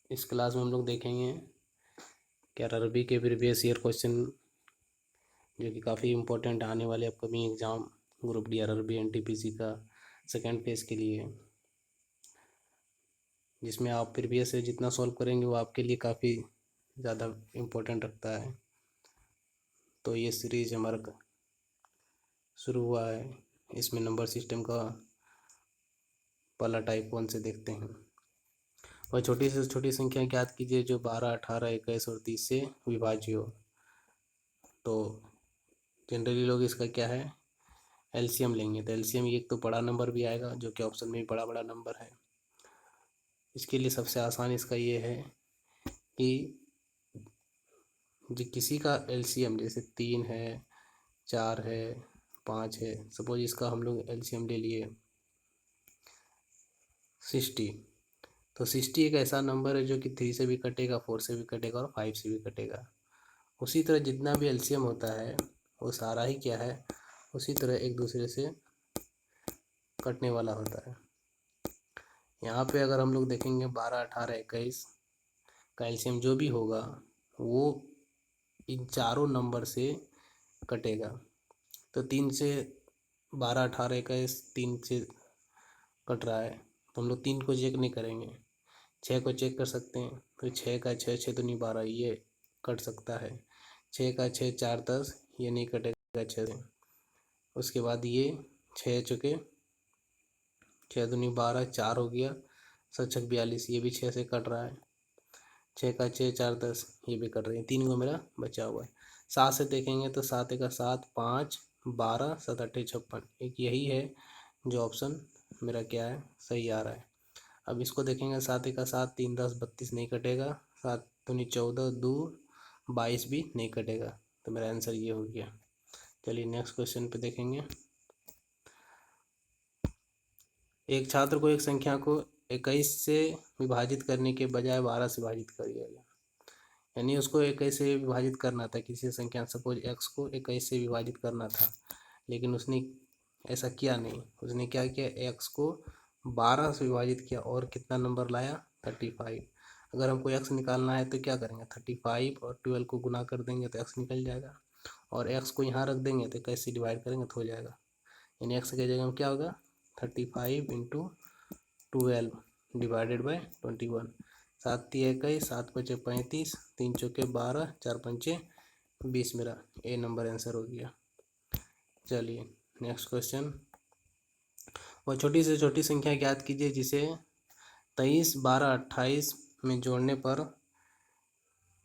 इस क्लास में हम लोग देखेंगे कि आरआरबी के प्रीवियस ईयर क्वेश्चन जो कि काफ़ी इंपॉर्टेंट आने वाले upcoming exam group D RRB NTPC का सेकेंड फेज़ के लिए, जिसमें आप प्रीवियस से जितना सॉल्व करेंगे वो आपके लिए काफ़ी ज़्यादा इम्पोर्टेंट रखता है। तो ये सीरीज हमारा शुरू हुआ है। इसमें नंबर सिस्टम का पहला टाइप 1 से देखते हैं। वह छोटी से छोटी संख्या ज्ञात कीजिए जो 12, 18, 21 और 30 से विभाज्य हो। तो जनरली लोग इसका क्या है, एलसीएम लेंगे। तो एलसीएम एक तो बड़ा नंबर भी आएगा जो कि ऑप्शन में बड़ा बड़ा नंबर है। इसके लिए सबसे आसान इसका ये है कि जो किसी का एलसीएम जैसे 3 है, 4 है, 5 है, सपोज इसका हम लोग एलसीएम ले लिए 60। तो 60 एक ऐसा नंबर है जो कि 3 से भी कटेगा, 4 से भी कटेगा और 5 से भी कटेगा। उसी तरह जितना भी एलसीएम होता है वो सारा ही क्या है, उसी तरह एक दूसरे से कटने वाला होता है। यहाँ पे अगर हम लोग देखेंगे 12, 18, 21 का एलसीएम जो भी होगा वो इन चारों नंबर से कटेगा। तो 3 से 12, 18, 21 3 से कट रहा है तो हम लोग 3 को चेक नहीं करेंगे, 6 को चेक कर सकते हैं। तो 6 का 6, 6 दूनी 12, ये कट सकता है। 6 का 6, 4 10, ये नहीं कटेगा 6 से। उसके बाद ये 6 चुके 6 दूनी 12, 4 हो गया, 7 छक 42, ये भी 6 से कट रहा है। 6 का 6, 4 10, ये भी कट रही है। 3 को मेरा बचा हुआ है। 7 से देखेंगे तो 7 का 7, 5, 12, 7 8 56, एक यही है जो ऑप्शन मेरा क्या है, सही आ रहा है। अब इसको देखेंगे 7 का 7, 3 10 32 नहीं कटेगा, 7 दूनी 14, 2 22 भी नहीं कटेगा। तो मेरा आंसर ये हो गया। चलिए नेक्स्ट क्वेश्चन पे देखेंगे। एक छात्र को एक संख्या को 21 से विभाजित करने के बजाय 12 से विभाजित कर दिया गया। यानी उसको 21 से विभाजित करना था किसी संख्या, सपोज x को 21 से विभाजित करना था, लेकिन उसने ऐसा किया नहीं। उसने क्या किया, x को 12 से विभाजित किया और कितना नंबर लाया, 35। अगर हमको x निकालना है तो क्या करेंगे, 35 और 12 को गुना कर देंगे तो x निकल जाएगा, और x को यहाँ रख देंगे तो कैसे डिवाइड करेंगे तो हो जाएगा। यानी x की जगह में क्या होगा, 35 इंटू 12 डिवाइडेड बाई 21। 7 तिया 21, 7 पचे 35, 3 चौके 12, 4 पंचे 20, मेरा ए नंबर आंसर हो गया। चलिए नेक्स्ट क्वेश्चन। वह छोटी से छोटी संख्या ज्ञात कीजिए जिसे 23, 12, 28 में जोड़ने पर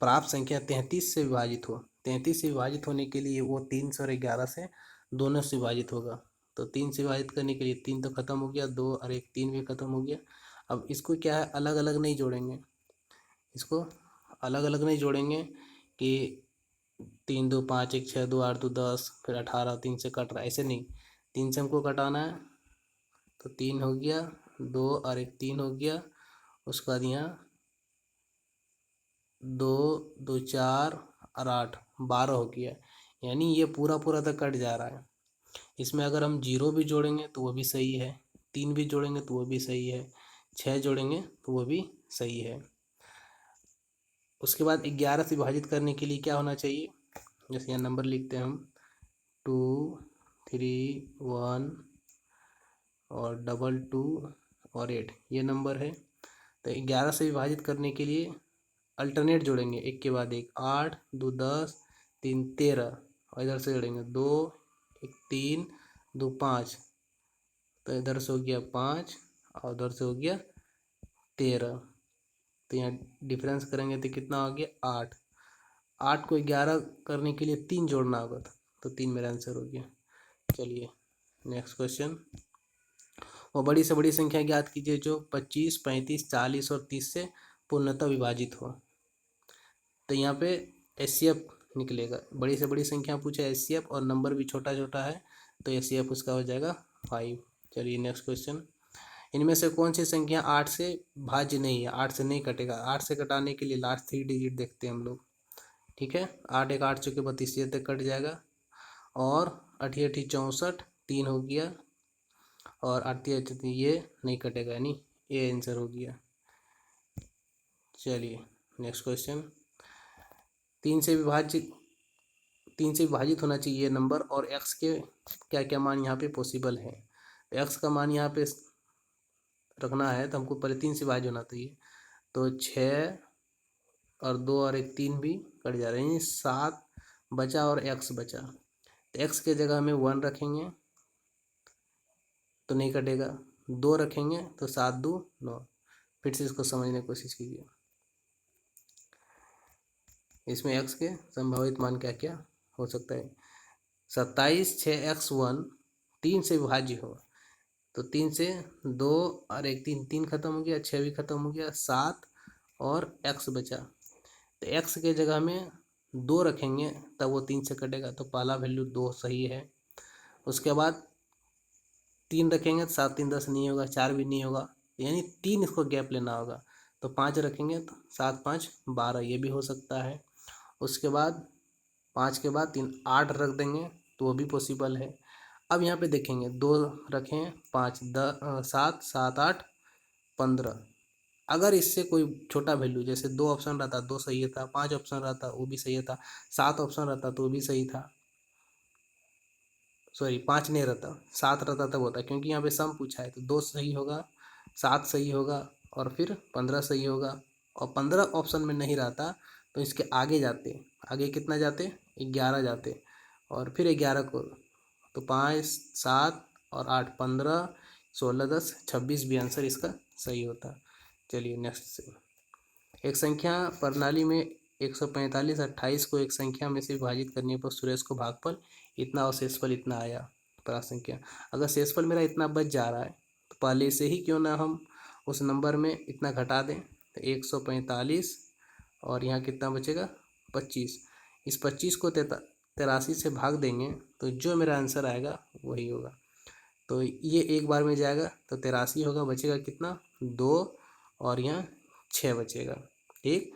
प्राप्त संख्या 33 से विभाजित हो। 33 से विभाजित होने के लिए वो 3 और 11 से दोनों से विभाजित होगा। तो 3 से विभाजित करने के लिए 3 तो खत्म हो गया, 2 और 1 3 भी खत्म हो गया। अब इसको क्या है, अलग अलग नहीं जोड़ेंगे, इसको अलग अलग नहीं जोड़ेंगे कि 3 2 5 1 6 2 8 2 10 फिर 18 3 से कट रहा है, ऐसे नहीं। 3 से हमको कटाना है तो 3 हो गया, 2 और 1 3 हो गया। उसके बाद यहाँ 2 2 4 और 8 12 हो गया। यानी ये पूरा पूरा तक कट जा रहा है। इसमें अगर हम 0 भी जोड़ेंगे तो वो भी सही है, 3 भी जोड़ेंगे तो वो भी सही है, 6 जोड़ेंगे तो वो भी सही है। उसके बाद 11 से विभाजित करने के लिए क्या होना चाहिए, जैसे यहाँ नंबर लिखते हैं हम 2 3 1 और 2 2 और 8, ये नंबर है। तो 11 से विभाजित करने के लिए अल्टरनेट जोड़ेंगे, एक के बाद एक, 8 2 10 3 13, और इधर से जोड़ेंगे 2 1 3 2 5, तो इधर से हो गया 5 और उधर से हो गया 13। तो यहाँ डिफरेंस करेंगे तो कितना हो गया, 8। 8 को 11 करने के लिए 3 जोड़ना होगा, तो 3 मेरा आंसर हो गया। चलिए नेक्स्ट क्वेश्चन। वो बड़ी से बड़ी संख्या ज्ञात कीजिए जो 25, 35, 40 और 30 से पूर्णतः विभाजित हो। तो यहाँ पे एचसीएफ निकलेगा, बड़ी से बड़ी संख्या पूछा एचसीएफ और नंबर भी छोटा छोटा है, तो एचसीएफ उसका हो जाएगा 5। चलिए नेक्स्ट क्वेश्चन। इनमें से कौन सी संख्या 8 से भाज्य नहीं है, 8 से नहीं कटेगा। 8 से कटाने के लिए लास्ट 3 डिजिट देखते हैं हम लोग, ठीक है। 8 1 8 चौके 32, ये तक कट जाएगा, और 8 8 64 3 हो गया, और 8 ये नहीं कटेगा, यानी ये आंसर हो गया। चलिए नेक्स्ट क्वेश्चन। तीन से विभाजित होना चाहिए नंबर और एक्स के क्या क्या मान यहाँ पे पॉसिबल है। एक्स का मान यहाँ पे रखना है तो हमको पहले 3 से विभाज्य होना चाहिए। तो 6 और 2 और 1 3 भी कट जा रहे हैं, 7 बचा और एक्स बचा। तो एक्स के जगह में 1 रखेंगे तो नहीं कटेगा, 2 रखेंगे तो 7 2 9। फिर से इसको समझने की कोशिश कीजिए। इसमें एक्स के संभावित मान क्या क्या हो सकता है। 27 6 x1 3 से विभाज्य हो तो 3 से 2 और 1 3 3 खत्म हो गया, 6 भी खत्म हो गया, 7 और x बचा। तो x के जगह में 2 रखेंगे तब वो 3 से कटेगा, तो पहला वैल्यू 2 सही है। उसके बाद 3 रखेंगे तो 7 3 10 नहीं होगा, 4 भी नहीं होगा, यानी 3 इसको गैप लेना होगा। तो 5 रखेंगे तो 7 5 12, ये भी हो सकता है। उसके बाद 5 के बाद 3 8 रख देंगे तो वो भी पॉसिबल है। अब यहाँ पे देखेंगे 2 रखें 5 7 7 8 15। अगर इससे कोई छोटा वैल्यू, जैसे 2 ऑप्शन रहता 2 सही था, 5 ऑप्शन रहता वो भी सही था, 7 ऑप्शन रहता तो वो भी सही था, सॉरी 5 नहीं रहता 7 रहता तब होता, क्योंकि यहाँ पे सम पूछा है। तो 2 सही होगा, 7 सही होगा और फिर 15 सही होगा। और 15 ऑप्शन में नहीं रहता तो इसके आगे जाते, आगे कितना जाते 11 जाते, और फिर 11 को तो 5 7 और 8 15 16 10 26 भी आंसर इसका सही होता। चलिए नेक्स्ट से। एक संख्या प्रणाली में 145 28 को एक संख्या में से विभाजित करने पर सुरेश को भागफल इतना और शेषफल इतना आया। प्राप्त संख्या, अगर शेषफल मेरा इतना बच जा रहा है तो पहले से ही क्यों ना हम उस नंबर में इतना घटा दें। तो 145 और यहाँ कितना बचेगा 25। इस 25 को 83 से भाग देंगे तो जो मेरा आंसर आएगा वही होगा। तो ये एक बार में जाएगा तो 83 होगा, बचेगा कितना 2 और यहाँ 6 बचेगा। ठीक,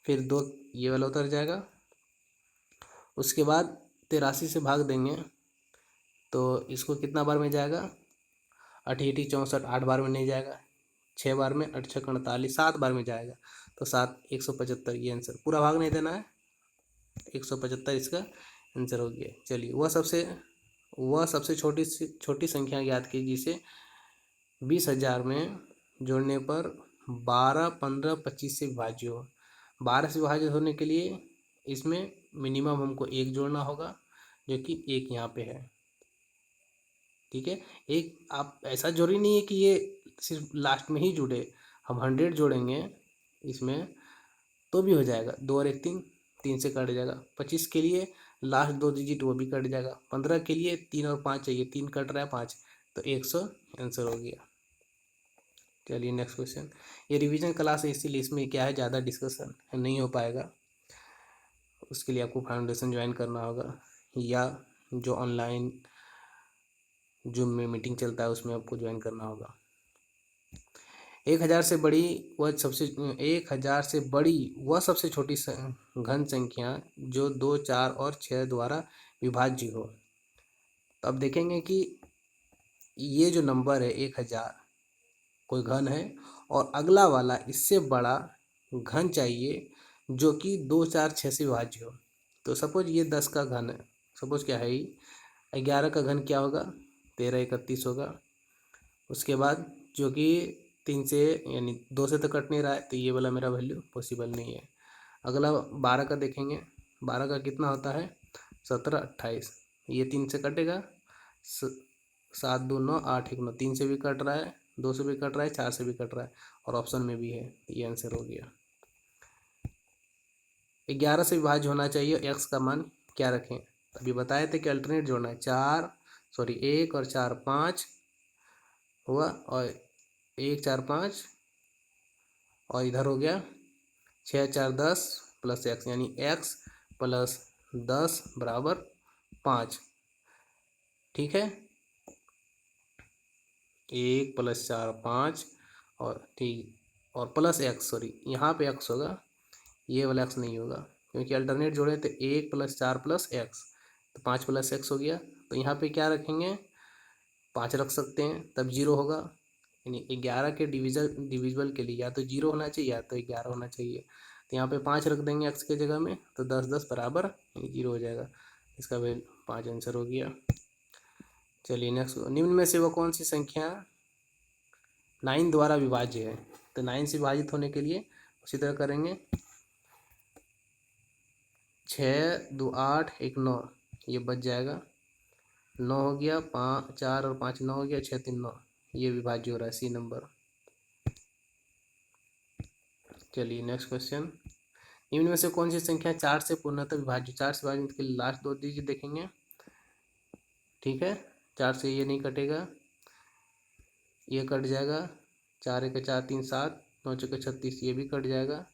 फिर 2 ये वाला उतर जाएगा। उसके बाद 83 से भाग देंगे तो इसको कितना बार में जाएगा 88 64, 8 बार में नहीं जाएगा, 6 बार में, 8 6 48, 7 बार में जाएगा। तो 7 175, ये आंसर पूरा भाग नहीं देना है, 175 इसका आंसर हो गया। चलिए वह सबसे छोटी संख्या ज्ञात की जिसे 20,000 में जोड़ने पर 12 15 25 से विभाज्य हो। 12 से विभाजित होने के लिए इसमें मिनिमम हमको 1 जोड़ना होगा, जो कि 1 यहाँ पे है। ठीक है, एक आप ऐसा जरूरी नहीं है कि ये सिर्फ लास्ट में ही जुड़े, हम 100 जोड़ेंगे इसमें तो भी हो जाएगा। 2 और 1 3, 3 से कट जाएगा। 25 के लिए लास्ट 2 डिजिट वो भी कट जाएगा। 15 के लिए 3 और 5 चाहिए, 3 कट रहा है 5, तो 100 आंसर हो गया। चलिए नेक्स्ट क्वेश्चन। ये रिवीजन क्लास है इसलिए इसमें क्या है ज़्यादा डिस्कशन नहीं हो पाएगा, उसके लिए आपको फाउंडेशन ज्वाइन करना होगा या जो ऑनलाइन जूम में मीटिंग चलता है उसमें आपको ज्वाइन करना होगा। 1000 से बड़ी वह सबसे छोटी घन संख्या जो 2 4 और 6 द्वारा विभाज्य हो। तो अब देखेंगे कि ये जो नंबर है 1000 कोई घन है और अगला वाला इससे बड़ा घन चाहिए जो कि 2 4 6 से विभाज्य हो। तो सपोज ये 10 का घन है, सपोज क्या है ही 11 का घन क्या होगा 13 31 होगा। उसके बाद जो कि 3 से यानी 2 से तो कट नहीं रहा है तो ये वाला मेरा वैल्यू पॉसिबल नहीं है। अगला 12 का देखेंगे, 12 का कितना होता है 17 28, ये 3 से कटेगा 7 2 9 8 1 9, 3 से भी कट रहा है, 2 से भी कट रहा है, 4 से भी कट रहा है और ऑप्शन में भी है, ये आंसर हो गया। 11 से विभाज्य होना चाहिए, एक्स का मान क्या रखें। अभी बताए थे कि अल्टरनेट जोड़ना है, 1 और 4 5 हुआ और 1 4 5 और इधर हो गया 6 4 10 प्लस एक्स, यानी एक्स प्लस 10 बराबर 5। ठीक है, 1 + 4 5 और ठीक और प्लस एक्स, सॉरी यहाँ पे एक्स होगा, ये वाला एक्स नहीं होगा क्योंकि अल्टरनेट जोड़े तो 1 + 4 + एक्स, तो 5 + x हो गया। तो यहाँ पे क्या रखेंगे 5 रख सकते हैं तब 0 होगा, यानी 11 के डिविजिबल के लिए या तो 0 होना चाहिए या तो 11 होना चाहिए। तो यहाँ पे 5 रख देंगे x के जगह में, तो 10 10 बराबर 0 हो जाएगा। इसका वैल्यू 5 आंसर हो गया। चलिए नेक्स्ट, निम्न में से वो कौन सी संख्या 9 द्वारा विभाज्य है? तो 9 से विभाजित होने के लिए उसी तरह करेंगे। 6 2 8 1 9, ये बच जाएगा। 9 हो गया, 5 4 और 5 9 हो गया, 6 3 9, ये विभाज्य हो रहा है सी नंबर। चलिए नेक्स्ट क्वेश्चन, निम्न में से कौन सी संख्या 4 से पूर्णतः विभाज्य? 4 से विभाजित के लिए लास्ट दो डिजिट देखेंगे। ठीक है, 4 से ये नहीं कटेगा, ये कट जाएगा। 4 1 4 3 7, 9 4 36, ये भी कट जाएगा।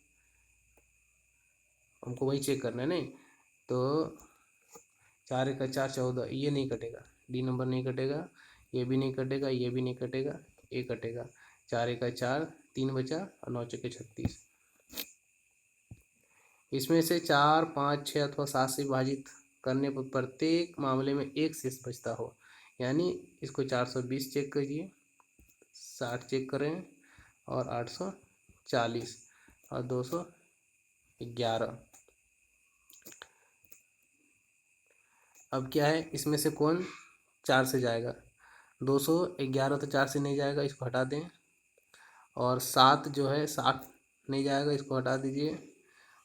हमको वही चेक करना है नहीं, तो 4 1 4 14, ये नहीं कटेगा, डी नंबर नहीं कटेगा, ये भी नहीं कटेगा, ये भी नहीं कटेगा, ये कटेगा। 4 1 4, 3 बचा और 9 4 36। इसमें से 4 5 6 अथवा 7 से विभाजित करने पर प्रत्येक मामले में एक शेष बचता हो, यानी इसको 420 चेक कीजिए, 60 चेक करें और 840 और 211। अब क्या है, इसमें से कौन 4 से जाएगा? 211 तो 4 से नहीं जाएगा, इसको हटा दें। और 7 जो है 7 नहीं जाएगा, इसको हटा दीजिए।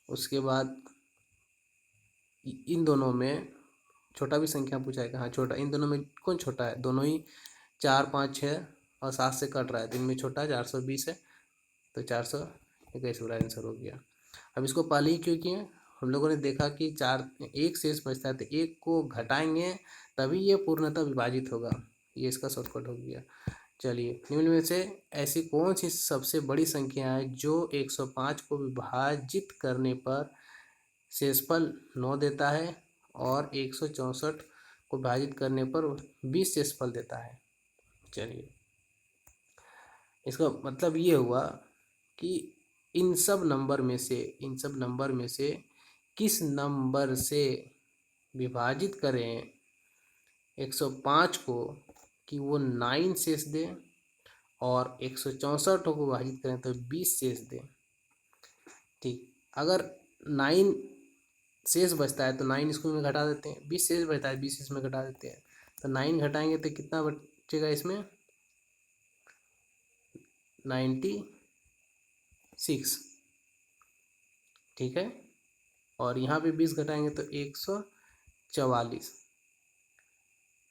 उसके बाद इन दोनों में छोटा भी संख्या पूछा है, हाँ छोटा, इन दोनों में कौन छोटा है? दोनों ही 4 5 6 और 7 से कट रहा है, तो इनमें छोटा 420 है, तो 421 मेरा आंसर हो गया। अब इसको पहले ही क्यों किए? हम लोगों ने देखा कि 4 एक शेष बचता है, तो एक को घटाएंगे तभी ये पूर्णतः विभाजित होगा, ये इसका शॉर्टकट हो गया। चलिए, निम्न में से ऐसी कौन सी सबसे बड़ी संख्या है जो 105 को विभाजित करने पर शेषफल 9 देता है और 164 को विभाजित करने पर 20 शेषफल देता है? चलिए, इसका मतलब ये हुआ कि इन सब नंबर में से किस नंबर से विभाजित करें 105 को कि वो 9 शेष दे, और 164 को विभाजित करें तो 20 शेष दे। ठीक, अगर 9 शेष बचता है तो 9 इसको में घटा देते हैं, 20 शेष बचता है 20 इसमें घटा देते हैं, तो 9 घटाएंगे तो कितना बचेगा इसमें? 96। ठीक है, और यहाँ पे 20 घटाएंगे तो 144।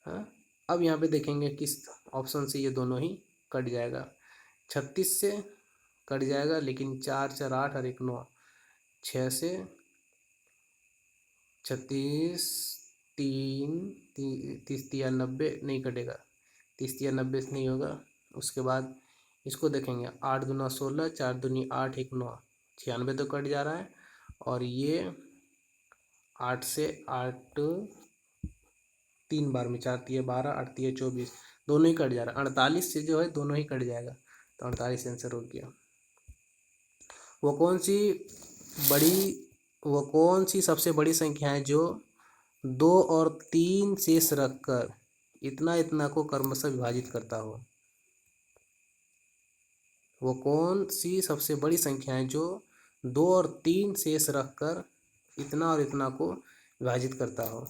हाँ, अब यहाँ पे देखेंगे किस ऑप्शन से ये दोनों ही कट जाएगा। 36 से कट जाएगा, लेकिन 4 4 8 और 1 9, 6 से 36 3 30 या 90 नहीं कटेगा, 30 या 90 से नहीं होगा। उसके बाद इसको देखेंगे, 8 दूना 16, 4 दूनी 8, 1 9, 96 तो कट जा रहा है। और ये 8 से 8 3 बार में, 4 तिया 12, 8 तिया 24, दोनों ही कट जा रहा है। 48 से जो है दोनों ही कट जाएगा, तो 48 आंसर हो गया। वो कौन सी सबसे बड़ी संख्या है जो 2 और 3 शेष रखकर इतना इतना को क्रमशः विभाजित करता हो? वो कौन सी सबसे बड़ी संख्या है जो 2 और 3 शेष रखकर इतना और इतना को विभाजित करता हो?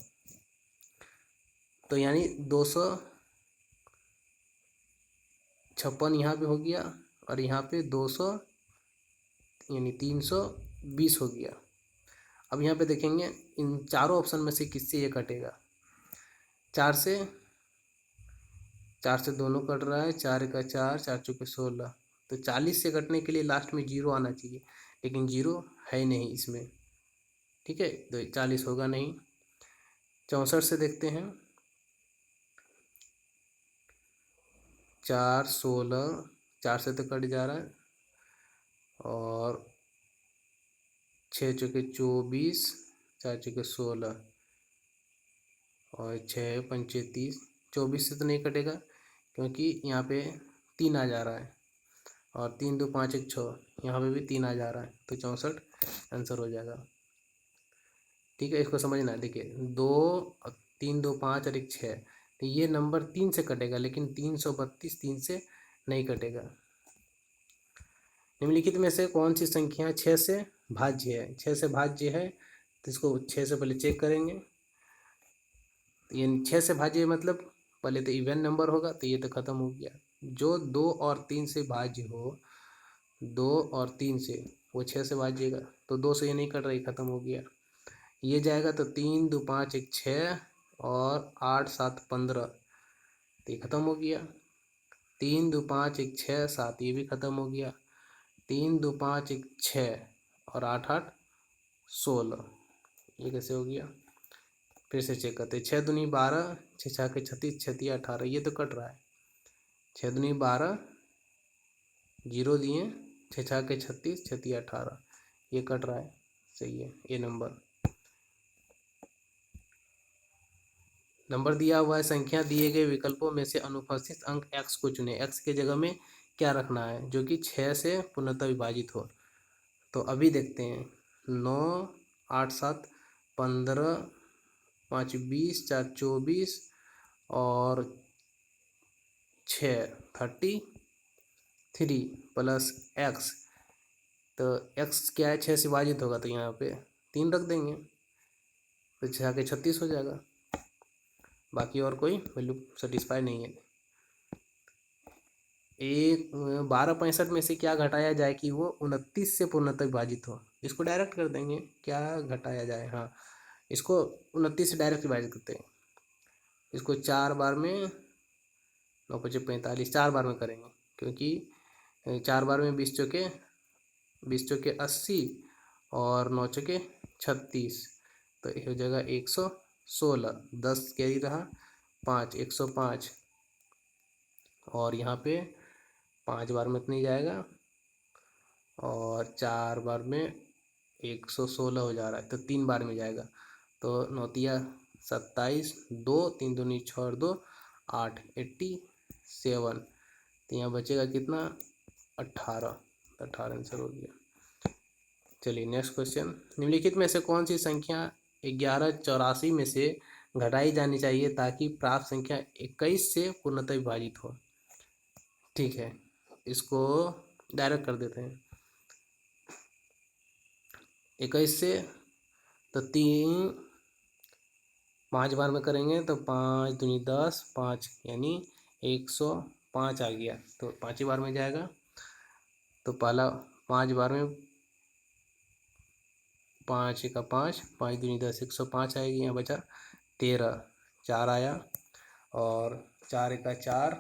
तो यानी 256 यहाँ पे हो गया, और यहाँ पे 200 यानी 320 हो गया। अब यहाँ पे देखेंगे इन चारों ऑप्शन में से किससे ये कटेगा? 4 से दोनों कट रहा है, 4 का 4, 4 चौके 16, तो 40 से कटने के लिए लास्ट में 0 आना चाहिए, लेकिन 0 है नहीं इसमें। ठीक है, तो 40 होगा नहीं। 64 से देखते हैं, 4 16, 4 से तो कट जा रहा है, और 6 चौके 24, 4 चौके 16, और 6 पंचे 30, 24 से तो नहीं कटेगा क्योंकि यहाँ पे 3 आ जा रहा है, और 3 2 5 1 6, यहाँ पे भी 3 आ जा रहा है, तो 64 आंसर हो जाएगा। ठीक है, इसको समझना। देखिए 2 3 2 5 और 1 6, तो ये नंबर 3 से कटेगा, लेकिन 332 3 से नहीं कटेगा। निम्नलिखित में से कौन सी संख्या 6 से भाज्य है? 6 से भाज्य है तो इसको 6 से पहले चेक करेंगे। ये 6 से भाज्य मतलब पहले तो इवन नंबर होगा, तो ये तो खत्म हो गया। जो 2 और 3 से भाज्य हो, 2 और 3 से, वो 6 से भाजिएगा तो 2 से ये नहीं कट रही, खत्म हो गया। ये जाएगा तो 3 2 5 1 6 और 8 7 15, तो ये खत्म हो गया। 3 2 5 1 6 7, ये भी खत्म हो गया। 3 2 5 1 6 और 8 8 16, ये कैसे हो गया? फिर से चेक करते। 6 दूनी 12, 6 छः के 36, 36 18, ये तो कट रहा है। 6 दूनी 12, जीरो दिए, 6 छः के 36, 36 18, ये कट रहा है, सही है ये नंबर। नंबर दिया हुआ है, संख्या दिए गए विकल्पों में से अनुपस्थित अंक x को चुनें। x के जगह में क्या रखना है जो कि 6 से पूर्णतः विभाजित हो। तो अभी देखते हैं। 9 8 7 15, 5 20, 4 24 और 6 33 प्लस x। तो x क्या है? 6 से विभाजित होगा तो यहाँ पे 3 रख देंगे तो 6 के 36 हो जाएगा। बाकी और कोई वैल्यू सेटिस्फाई नहीं है। एक 12 65 में से क्या घटाया जाए कि वो 29 से पूर्णतः विभाजित हो? इसको डायरेक्ट कर देंगे। क्या घटाया जाए? हाँ, इसको 29 से डायरेक्ट विभाजित करते हैं। इसको 4 बार में, 9 5 45, 4 बार में करेंगे, क्योंकि 4 बार में 20 चौके 80 और 9 चौके 36, तो ये हो जाएगा 116। 10 कैरी रहा, 5 105, और यहाँ पे 5 बार में इतनी जाएगा और 4 बार में 116 हो जा रहा है, तो 3 बार में जाएगा। तो 9 तिया 27, 2 3 दूनी 6 और 2 8, 87। तो यहाँ बचेगा कितना? 18। तो 18 आंसर हो गया। चलिए नेक्स्ट क्वेश्चन। निम्नलिखित में से कौन सी संख्या 1184 में से घटाई जानी चाहिए ताकि प्राप्त संख्या 21 से पूर्णतः विभाजित हो? ठीक है, इसको डायरेक्ट कर देते हैं। 21 से तो 5 बार में करेंगे तो 5 दूनी 10, 5 यानी 105 आ गया, तो 5 ही बार में जाएगा। तो पहला 5 बार में 5 का 5, 5 दूनी 10, 105 आएगी। यहाँ बचा 13, 4 आया, और 4 का 4,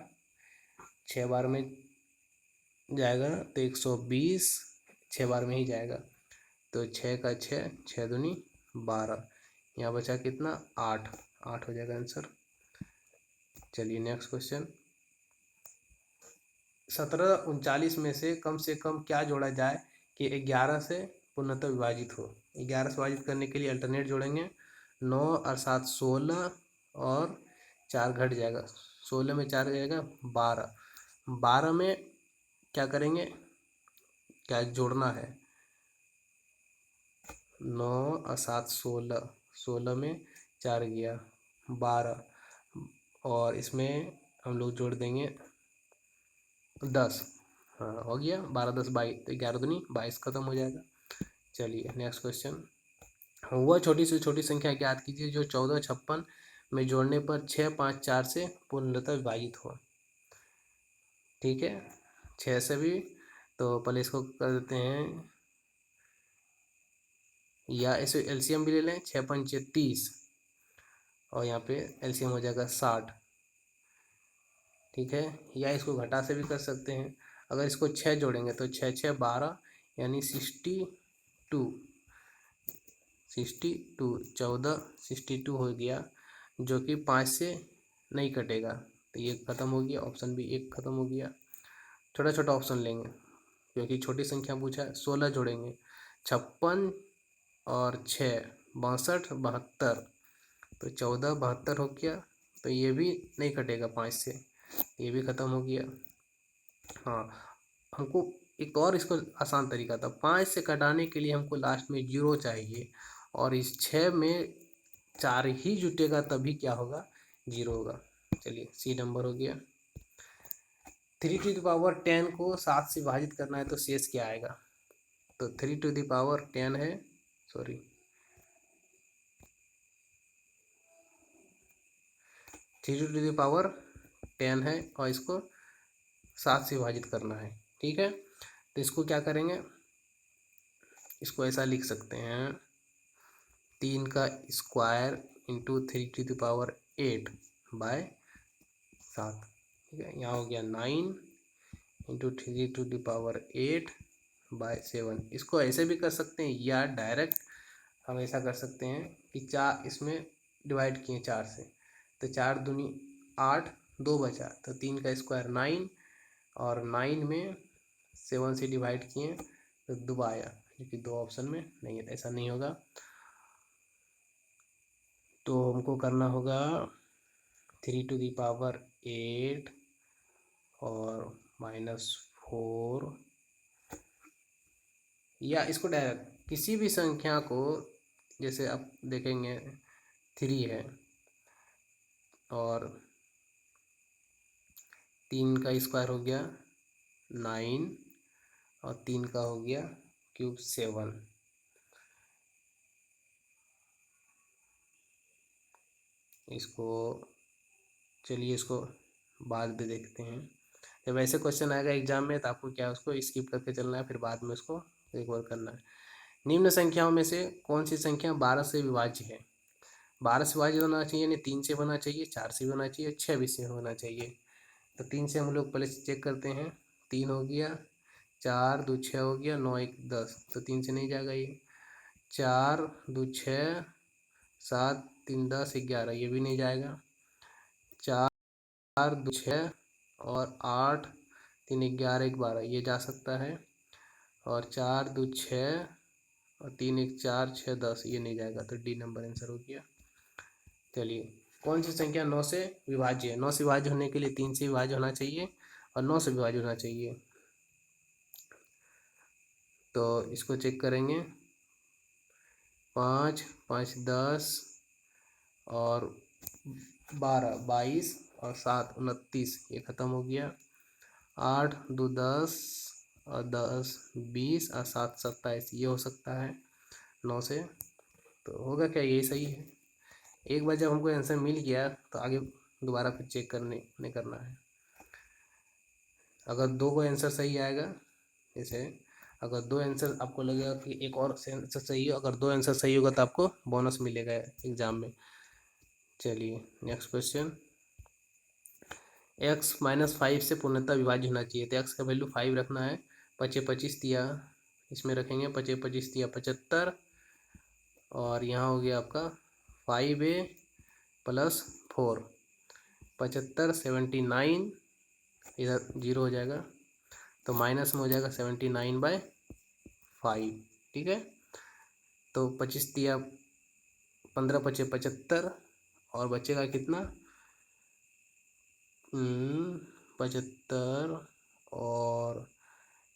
6 बार में जाएगा तो 120, 6 बार में ही जाएगा। तो 6 का 6, 6 दूनी 12, यहाँ बचा कितना? 8 हो जाएगा आंसर। चलिए नेक्स्ट क्वेश्चन। 1739 में से कम क्या जोड़ा जाए कि 11 से पूर्णतः विभाजित हो? 11 से विभाजित करने के लिए अल्टरनेट जोड़ेंगे। 9 और 7 16, और 4 घट जाएगा, 16 में 4 जाएगा 12। 12 में क्या करेंगे? क्या जोड़ना है? 9 और 7 16, 16 में 4 गया 12, और इसमें हम लोग जोड़ देंगे 10। हाँ हो गया, 12 10 22, तो 11 दूनी 22, खत्म हो जाएगा। चलिए नेक्स्ट क्वेश्चन। वह छोटी से छोटी संख्या ज्ञात कीजिए जो 14 56 में जोड़ने पर 6 5 4 से पूर्णतः विभाजित हो। ठीक है, 6 से भी, तो पहले इसको कर देते हैं, या इसे एलसीएम भी ले लें। 6 5 30, और यहाँ पे एलसीएम हो जाएगा 60। ठीक है, या इसको घटा से भी कर सकते हैं। अगर इसको 6 जोड़ेंगे तो 6 6 12, यानी 62। 14 62 हो गया, जो कि 5 से नहीं कटेगा, तो ये ख़त्म हो गया। ऑप्शन भी एक ख़त्म हो गया। छोटा छोटा ऑप्शन लेंगे क्योंकि छोटी संख्या पूछा है। 16 जोड़ेंगे, 56 और 6 62 72, तो 14 72 हो गया, तो ये भी नहीं कटेगा 5 से, ये भी ख़त्म हो गया। हाँ, हमको एक और इसको आसान तरीका था। 5 से कटाने के लिए हमको लास्ट में 0 चाहिए, और इस 6 में 4 ही जुटेगा तभी क्या होगा? 0 होगा। चलिए सी नंबर हो गया। 3 टू द पावर 10 को 7 से विभाजित करना है तो शेष क्या आएगा? तो 3 टू द पावर 10 है, सॉरी 3 टू द पावर 10 है और इसको 7 से विभाजित करना है। ठीक है, तो इसको क्या करेंगे, इसको ऐसा लिख सकते हैं 3 का square into 3 to the power 8/7। ठीक है, यहाँ हो गया 9 इंटू 3 टू द पावर 8/7। इसको ऐसे भी कर सकते हैं या डायरेक्ट हम ऐसा कर सकते हैं कि 4 इसमें डिवाइड किए 4 से, तो 4 दूनी 8, 2 बचा, तो 3 का स्क्वायर 9 और 9 में 7 से डिवाइड किए तो 2 आया, क्योंकि 2 ऑप्शन में नहीं है, ऐसा नहीं होगा। तो हमको करना होगा 3 टू द पावर 8 और -4, या इसको डायरेक्ट किसी भी संख्या को, जैसे आप देखेंगे 3 है और 3 का स्क्वायर हो गया 9 और 3 का हो गया क्यूब 7। इसको चलिए इसको बाद में देखते हैं। जब ऐसे क्वेश्चन आएगा एग्जाम में तो आपको क्या उसको स्किप करके चलना है, फिर बाद में उसको एक बार करना है। निम्न संख्याओं में से कौन सी संख्या 12 से विभाज्य है? 12 से विभाज्य होना चाहिए, यानी 3 से होना चाहिए, 4 से भी होना चाहिए, 6 भी से होना चाहिए। तो 3 से हम लोग पहले चेक करते हैं। 3 हो गया, 4 2 6 हो गया, 9 1 10, तो 3 से नहीं जाएगा ये। 4 2 6 7 3 10 11, ये भी नहीं जाएगा। 4 2 6 और 8 3 11 1 12, ये जा सकता है। और 4 2 6 और 3 1 4 6 10, ये नहीं जाएगा, तो डी नंबर आंसर हो गया। चलिए, कौन सी संख्या 9 से विभाज्य है? 9 से विभाज्य होने के लिए 3 से विभाज्य होना चाहिए और 9 से विभाज्य होना चाहिए। तो इसको चेक करेंगे, 5 5 10 और 12 22 और 7 29, ये ख़त्म हो गया। 8 2 10 और 10 20 और 7 27, ये हो सकता है 9 से। तो होगा क्या, यही सही है। एक बार जब हमको आंसर मिल गया तो आगे दोबारा फिर चेक करने नहीं करना है। अगर 2 को आंसर सही आएगा, जैसे अगर 2 आंसर आपको लगेगा कि एक और आंसर सही हो, अगर 2 आंसर सही होगा तो आपको बोनस मिलेगा एग्जाम में। चलिए नेक्स्ट क्वेश्चन, x-5 से पूर्णतः विभाज्य होना चाहिए, तो x का वैल्यू 5 रखना है। 5 25 दिया, इसमें रखेंगे 5 25 दिया 75, और यहाँ हो गया आपका 5a + 4, 75 79, इधर 0 हो जाएगा, तो माइनस में हो जाएगा 79/5। ठीक है, तो 25 दिया, 15 25 75, और बचेगा कितना 75, और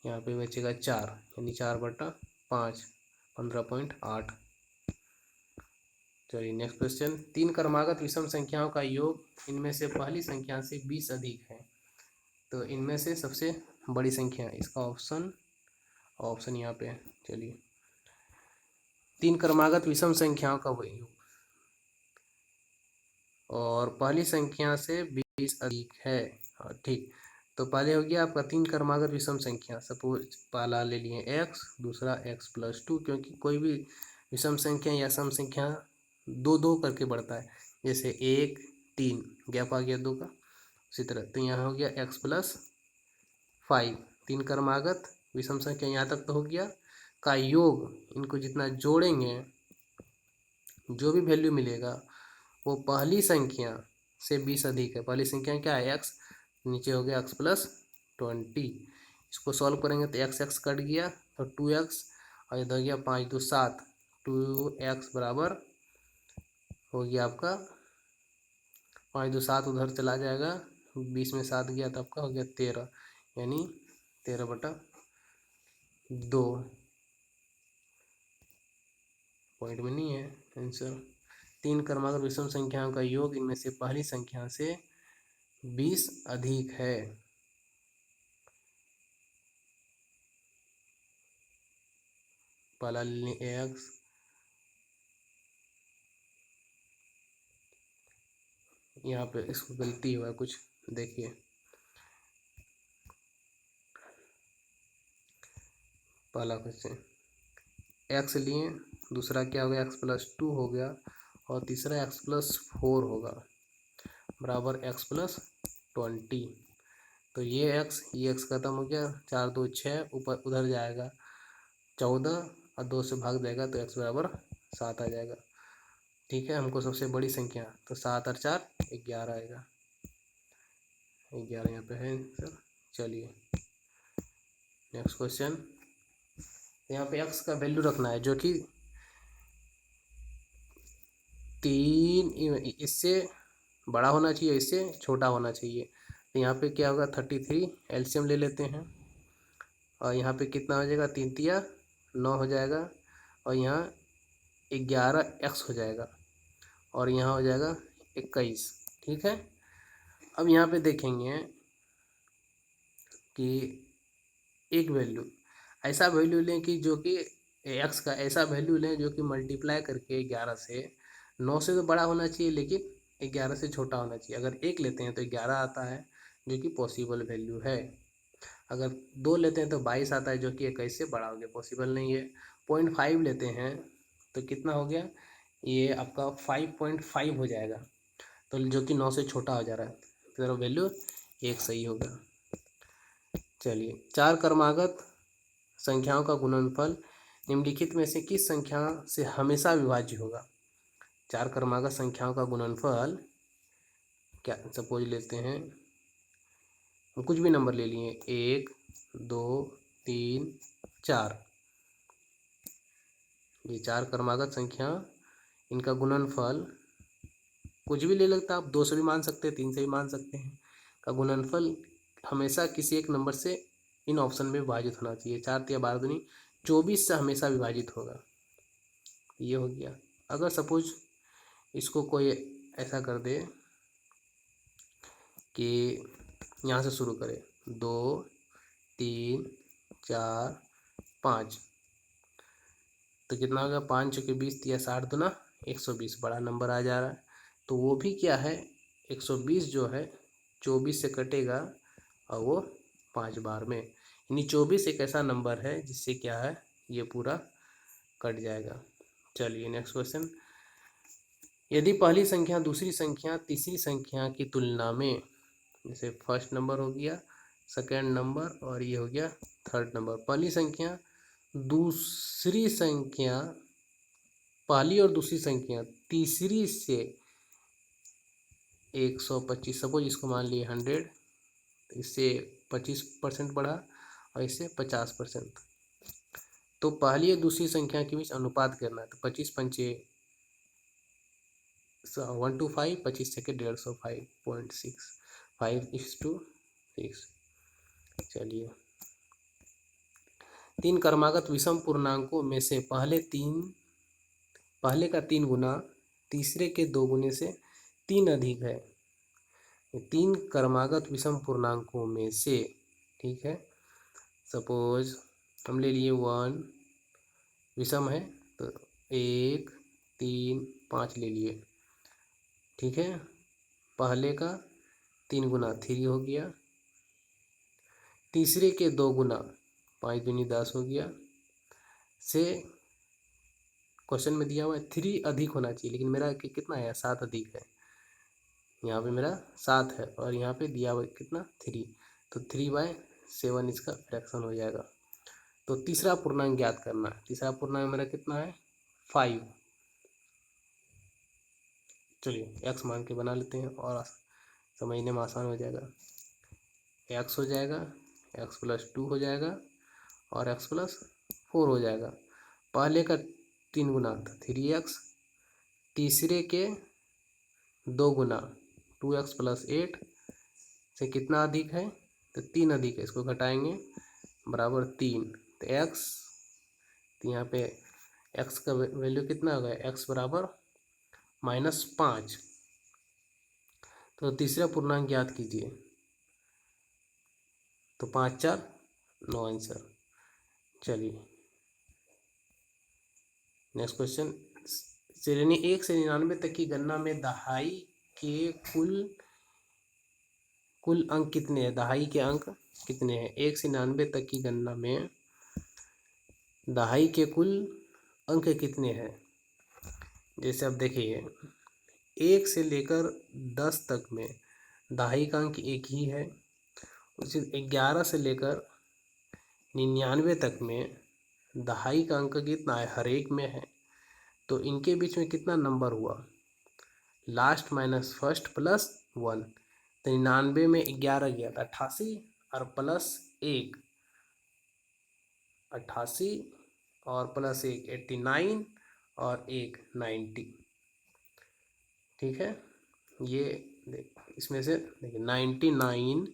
यहाँ पे बचेगा 4, यानी 4/5, 15.8। चलिए नेक्स्ट क्वेश्चन, 3 क्रमागत विषम संख्याओं का योग इनमें से पहली संख्या से 20 अधिक है, तो इनमें से सबसे बड़ी संख्या, इसका ऑप्शन यहाँ पे है। चलिए, 3 क्रमागत विषम संख्याओं का योग और पहली संख्या से 20 अधिक है। ठीक, तो पहले हो गया आपका 3 क्रमागत विषम संख्या। सपोज पहला ले लिए x, दूसरा x + 2, क्योंकि कोई भी विषम संख्या या सम संख्या 2 2 करके बढ़ता है, जैसे 1 3 गैप आ गया 2 का, उसी तरह। तो यहाँ हो गया x + 5, 3 क्रमागत विषम संख्या यहाँ तक तो हो गया का योग, इनको जितना जोड़ेंगे जो भी वैल्यू मिलेगा वो पहली संख्या से 20 अधिक है। पहली संख्या क्या है, x, नीचे हो गया x + 20। इसको सॉल्व करेंगे तो x x कट गया, तो 2x, और इधर गया 5 2 7, 2x बराबर हो गया आपका 5 2 7, उधर चला जाएगा, 20 में 7 गया तो आपका हो गया 13, यानी 13/2। पॉइंट में नहीं है आंसर। 3 क्रमागत विषम संख्याओं का योग इनमें से पहली संख्या से 20 अधिक है। पहला ले लें एक्स, यहाँ पे इसको गलती हुआ कुछ, देखिए पहला क्वेश्चन एक्स लिए, दूसरा क्या हो गया x+2 हो गया, और तीसरा x+4 होगा बराबर x+20। तो ये x खत्म हो गया, 4 2 6 ऊपर उधर जाएगा 14 और 2 से भाग जाएगा तो x बराबर 7 आ जाएगा। ठीक है, हमको सबसे बड़ी संख्या, तो 7 और 4 11 आएगा, 11 यहाँ पे है सर। चलिए नेक्स्ट क्वेश्चन, यहाँ पे x का वैल्यू रखना है जो कि 3 इससे बड़ा होना चाहिए, इससे छोटा होना चाहिए। तो यहाँ पे क्या होगा 33 एलसीएम ले लेते हैं, और यहाँ पे कितना हो जाएगा 3 तिया 9 हो जाएगा, और यहाँ 11x हो जाएगा, और यहाँ हो जाएगा 21। ठीक है, अब यहाँ पे देखेंगे कि एक वैल्यू, ऐसा वैल्यू लें कि जो कि एक्स का ऐसा वैल्यू लें जो कि मल्टीप्लाई करके 11 से, 9 से तो बड़ा होना चाहिए लेकिन 11 से छोटा होना चाहिए। अगर एक लेते हैं तो 11 आता है जो कि पॉसिबल वैल्यू है, अगर 2 लेते हैं तो 22 आता है जो कि 21 से बड़ा हो गया, पॉसिबल नहीं है। 0.5 लेते हैं तो कितना हो गया, ये आपका 5.5 हो जाएगा, तो जो कि 9 से छोटा हो जा रहा है, तो वैल्यू 1 सही होगा। चलिए, 4 क्रमागत संख्याओं का गुणनफल निम्नलिखित में से किस संख्या से हमेशा विभाज्य होगा। 4 क्रमागत संख्याओं का गुणनफल, क्या सपोज लेते हैं हम कुछ भी नंबर ले लिए 1 2 3 4, ये 4 क्रमागत संख्या, इनका गुणनफल कुछ भी ले लगता है, आप 2 से भी मान सकते हैं, 3 से भी मान सकते हैं, का गुणनफल हमेशा किसी एक नंबर से इन ऑप्शन में विभाजित होना चाहिए। 4 तिया 12 दूनी 24 से हमेशा विभाजित होगा, ये हो गया। अगर सपोज इसको कोई ऐसा कर दे कि यहाँ से शुरू करें 2 3 4 5, तो कितना होगा 5 चौके 20 तिया 60 दूना 120, बड़ा नंबर आ जा रहा है। तो वो भी क्या है 120 जो है 24 से कटेगा और वो 5 बार में, यानी 24 एक ऐसा नंबर है जिससे क्या है ये पूरा कट जाएगा। चलिए नेक्स्ट क्वेश्चन, यदि पहली संख्या दूसरी संख्या तीसरी संख्या की तुलना में, जैसे फर्स्ट नंबर हो गया, सेकेंड नंबर, और ये हो गया थर्ड नंबर, पहली संख्या दूसरी संख्या, पहली और दूसरी संख्या तीसरी से 125, सपोज इसको मान लिए 100, तो इससे 25% बढ़ा और इससे 50%, तो पहली और दूसरी संख्या के बीच अनुपात करना है। तो 25 पंचे 125, 25 छके 150, 5.6, 5:6। चलिए, 3 क्रमागत विषम पूर्णांकों में से पहले का 3 गुना तीसरे के 2 गुने से 3 अधिक है। 3 क्रमागत विषम पूर्णांकों में से, ठीक है, सपोज हम ले लिए 1 विषम है तो 1 3 5 ले लिए, ठीक है, पहले का 3 गुना 3 हो गया, तीसरे के 2 गुना 5 दूनी 10 हो गया, से क्वेश्चन में दिया हुआ है 3 अधिक होना चाहिए, लेकिन मेरा कितना है 7 अधिक है, यहाँ पे मेरा 7 है और यहाँ पे दिया हुआ कितना 3, तो 3/7 इसका फ्रैक्शन हो जाएगा। तो तीसरा पूर्णांक ज्ञात करना है, तीसरा पूर्णांक मेरा कितना है 5। चलिए एक्स मान के बना लेते हैं और समझने में आसान हो जाएगा। एक्स हो जाएगा, x+2 हो जाएगा और x+4 हो जाएगा। पहले का 3 गुना था 3x, तीसरे के 2 गुना 2x+8 से कितना अधिक है, तो 3 अधिक है, इसको घटाएंगे बराबर 3, तो x, तो यहाँ पे x का वैल्यू कितना होगा, x बराबर -5। तो तीसरा पूर्णांक ज्ञात कीजिए, तो 5 4 9 आंसर। चलिए नेक्स्ट क्वेश्चन, श्रेणी 1 से 99 तक की गणना में दहाई के कुल अंक कितने हैं? दहाई के अंक कितने हैं? 1 से 99 तक की गणना में दहाई के कुल अंक कितने हैं? जैसे अब देखिए, 1 से लेकर 10 तक में दहाई का अंक एक ही है। उसी 11 से लेकर 99 तक में दहाई का अंक कितना है? हर एक में है। तो इनके बीच में कितना नंबर हुआ? Last minus first plus 1। तो 99 में 11 गया था 88 और प्लस 1 88 और प्लस 1 89 और 1 90। ठीक है, ये इसमें से देखिए 99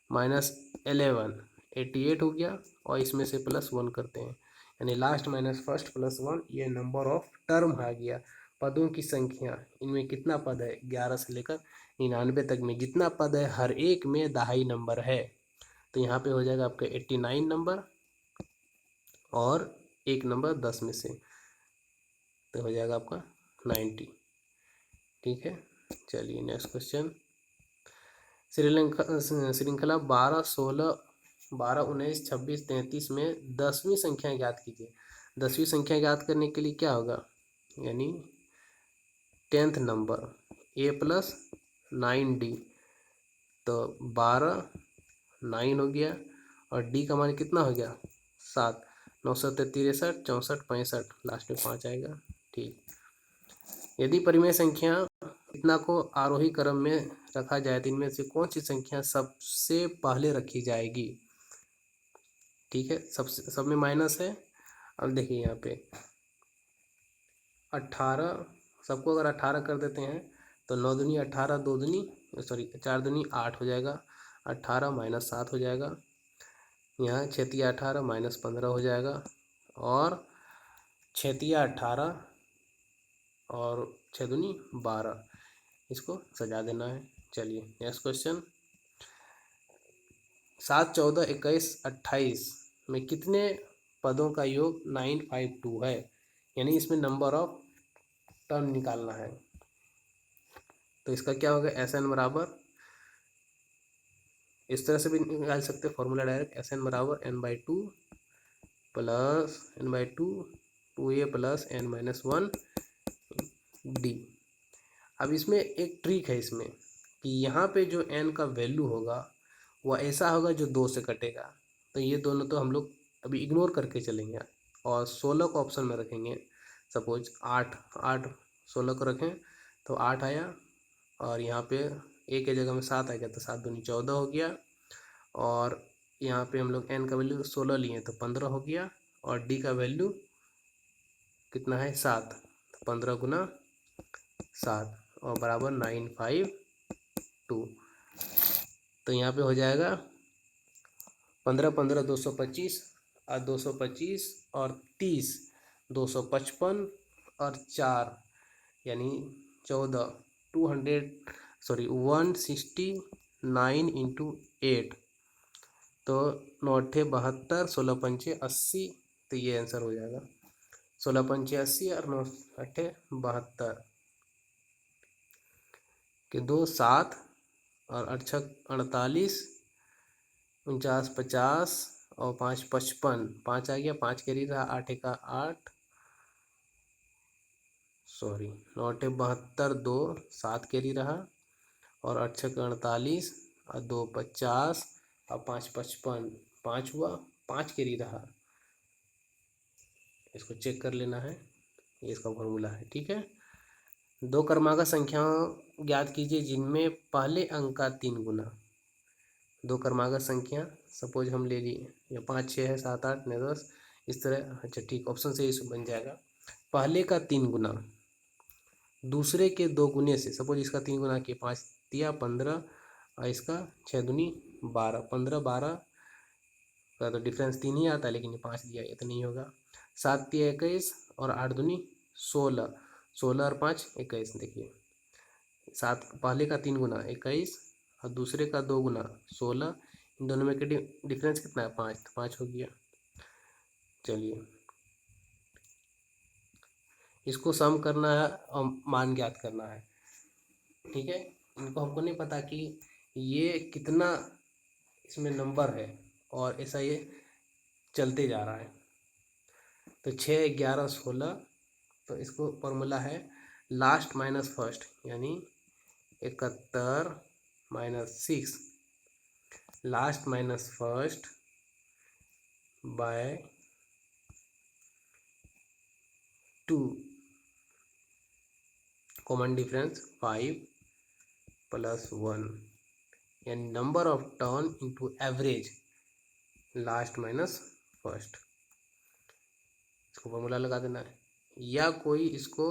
माइनस 11 88 हो गया और इसमें से प्लस 1 करते हैं, यानी लास्ट माइनस फर्स्ट प्लस 1, ये नंबर ऑफ टर्म आ गया। पदों की संख्या, इनमें कितना पद है? 11 से लेकर 99 तक में जितना पद है हर एक में दहाई नंबर है। तो यहाँ पे हो जाएगा आपका 89 नंबर और एक नंबर 10 में से, तो हो जाएगा आपका 90। ठीक है, चलिए नेक्स्ट क्वेश्चन, श्रृंखला 12 16 12 19 26 33 में 10वीं संख्या ज्ञात कीजिए। 10वीं संख्या ज्ञात करने के लिए क्या होगा? यानी 10th number a plus 9d, तो 12 9 हो गया और d का मान कितना हो गया? 7। 9 7 63 64 65, लास्ट में 5 आएगा। ठीक, यदि परिमेय संख्या इतना को आरोही क्रम में रखा जाए तो इनमें से कौन सी संख्या सबसे पहले रखी जाएगी? ठीक है, सब में माइनस है। अब देखिए यहाँ पे 18, सबको अगर 18 कर देते हैं तो 9 दूनी 18, 2 दूनी सॉरी 4 दूनी 8 हो जाएगा, 18 माइनस 7 हो जाएगा। यहाँ 6 18 माइनस 15 हो जाएगा और 6 18 और 6 दूनी 12, इसको सजा देना है। चलिए नेक्स्ट क्वेश्चन, 7 14 21 28 में कितने पदों का योग 952 है? यानी इसमें नंबर ऑफ टर्म निकालना है। तो इसका क्या होगा? SN बराबर, इस तरह से भी निकाल सकते हैं फॉर्मूला डायरेक्ट, SN बराबर n/2 plus n/2 2a plus n-1 d। अब इसमें एक ट्रिक है इसमें कि यहाँ पे जो n का वैल्यू होगा वह ऐसा होगा जो 2 से कटेगा। तो ये दोनों तो हम लोग अभी इग्नोर करके चलेंगे और 16 को ऑप्शन में रखेंगे। सपोज 8 16 को रखें तो 8 आया और यहाँ पे a के जगह में 7 आ गया, तो 7 दूनी 14 हो गया और यहाँ पे हम लोग n का वैल्यू 16 लिए तो 15 हो गया और d का वैल्यू कितना है? 7। 15 गुना 7 और बराबर 952। तो यहाँ पे हो जाएगा 15 15 225 और 225 और 30 255 और 4 यानी 14 200 सॉरी 169 इंटू 8, तो 9 8 72 16 पंचे 80, तो ये आंसर हो जाएगा 16 पंचे 80 और 9 8 72 के 2 7 और 8 48 49 50 और 5 55, 5 आ गया, 5 कैरी रहा, 8 1 8 सॉरी 9 8 72 2 7 कैरी रहा और 8 6 48 और 2 50 और 5 55, 5 हुआ, 5 कैरी रहा। इसको चेक कर लेना है, ये इसका फॉर्मूला है। ठीक है, 2 क्रमांक संख्याओं ज्ञात कीजिए जिनमें पहले अंक का 3 गुना। 2 क्रमांक संख्या सपोज हम ले लिए, या 5 6 है 7 8 9 10 इस तरह। अच्छा ठीक, ऑप्शन से इस बन जाएगा पहले का 3 गुना दूसरे के 2 गुने से। सपोज इसका 3 गुना किया, 5 दिया 15 और इसका 6 दूनी 12, 15 12 का तो डिफरेंस 3 ही आता है, लेकिन ये 5 दिया, ये तो नहीं होगा। 7 दिया 21 और 8 दूनी 16, 16 और 5 21। देखिए 7 पहले का 3 गुना 21 और दूसरे का 2 गुना 16, इन दोनों में के डिफरेंस कितना है? 5, तो 5 हो गया। चलिए इसको सम करना है और मान ज्ञात करना है। ठीक है, इनको हमको नहीं पता कि ये कितना इसमें नंबर है और ऐसा ये चलते जा रहा है। तो 6, 11, 16, तो इसको फॉर्मूला है लास्ट माइनस फर्स्ट, यानी 71 minus 6, last minus first by 2, common difference 5 plus 1, यानी number of turn into average last minus first. इसको फॉर्मूला लगा देना है, या कोई इसको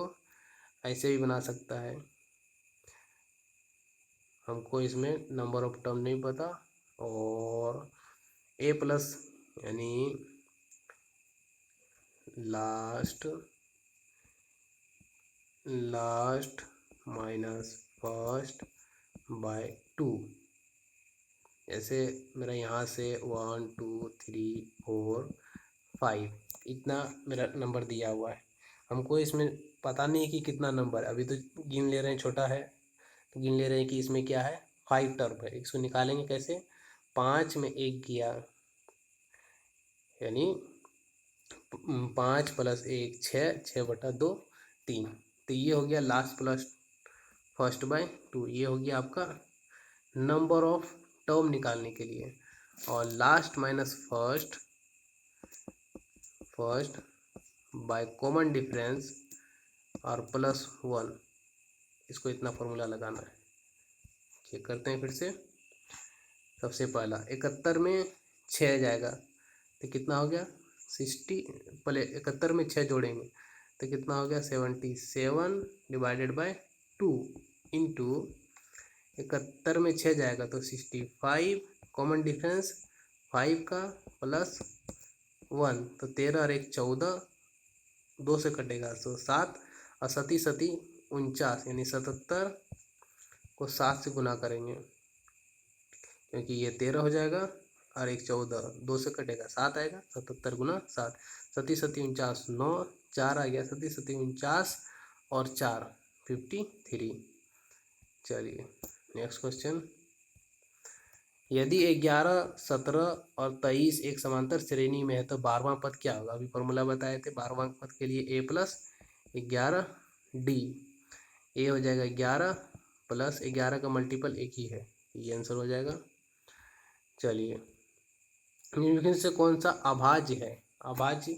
ऐसे भी बना सकता है। हमको इसमें नंबर ऑफ टर्म नहीं पता, और ए प्लस यानी लास्ट माइनस फर्स्ट बाय 2, ऐसे मेरा यहाँ से 1 2 3 4 5 इतना मेरा नंबर दिया हुआ है। हमको इसमें पता नहीं कि कितना नंबर, अभी तो गिन ले रहे हैं, छोटा है तो गिन ले रहे हैं कि इसमें क्या है, 5 टर्म है। इसको निकालेंगे कैसे, 5 में 1 गया, यानी 5 प्लस 1 6, 6/2 3, तो ये हो गया लास्ट प्लस फर्स्ट बाय 2। ये हो गया आपका नंबर ऑफ टर्म निकालने के लिए। और last minus first by common difference और प्लस 1, इसको इतना फॉर्मूला लगाना है। चेक करते हैं फिर से। सबसे पहला 71 में 6 जाएगा तो कितना हो गया 60, पहले 71 में 6 जोड़ेंगे तो कितना हो गया 77 डिवाइडेड बाय 2 इंटू 71 में 6 जाएगा तो 65, कॉमन डिफरेंस 5 का प्लस 1, तो 13 और 1 14, 2 से कटेगा तो 7, और 7 7 49, यानी 77 को 7 से गुना करेंगे, क्योंकि ये 13 हो जाएगा और 1 14, 2 से कटेगा 7 आएगा, 77 गुना 7, 7 7 49, 9 4 आ गया, 7 7 49 और 4 53। चलिए नेक्स्ट क्वेश्चन। यदि 11 17 और 23 एक समांतर श्रेणी में है तो 12वां पद क्या होगा। अभी फॉर्मूला बताए थे 12वां पद के लिए, a प्लस 11 d, ए हो जाएगा 11 प्लस 11 का मल्टीपल एक ही है, ये आंसर हो जाएगा। चलिए निम्नलिखित से कौन सा अभाज्य है। अभाज्य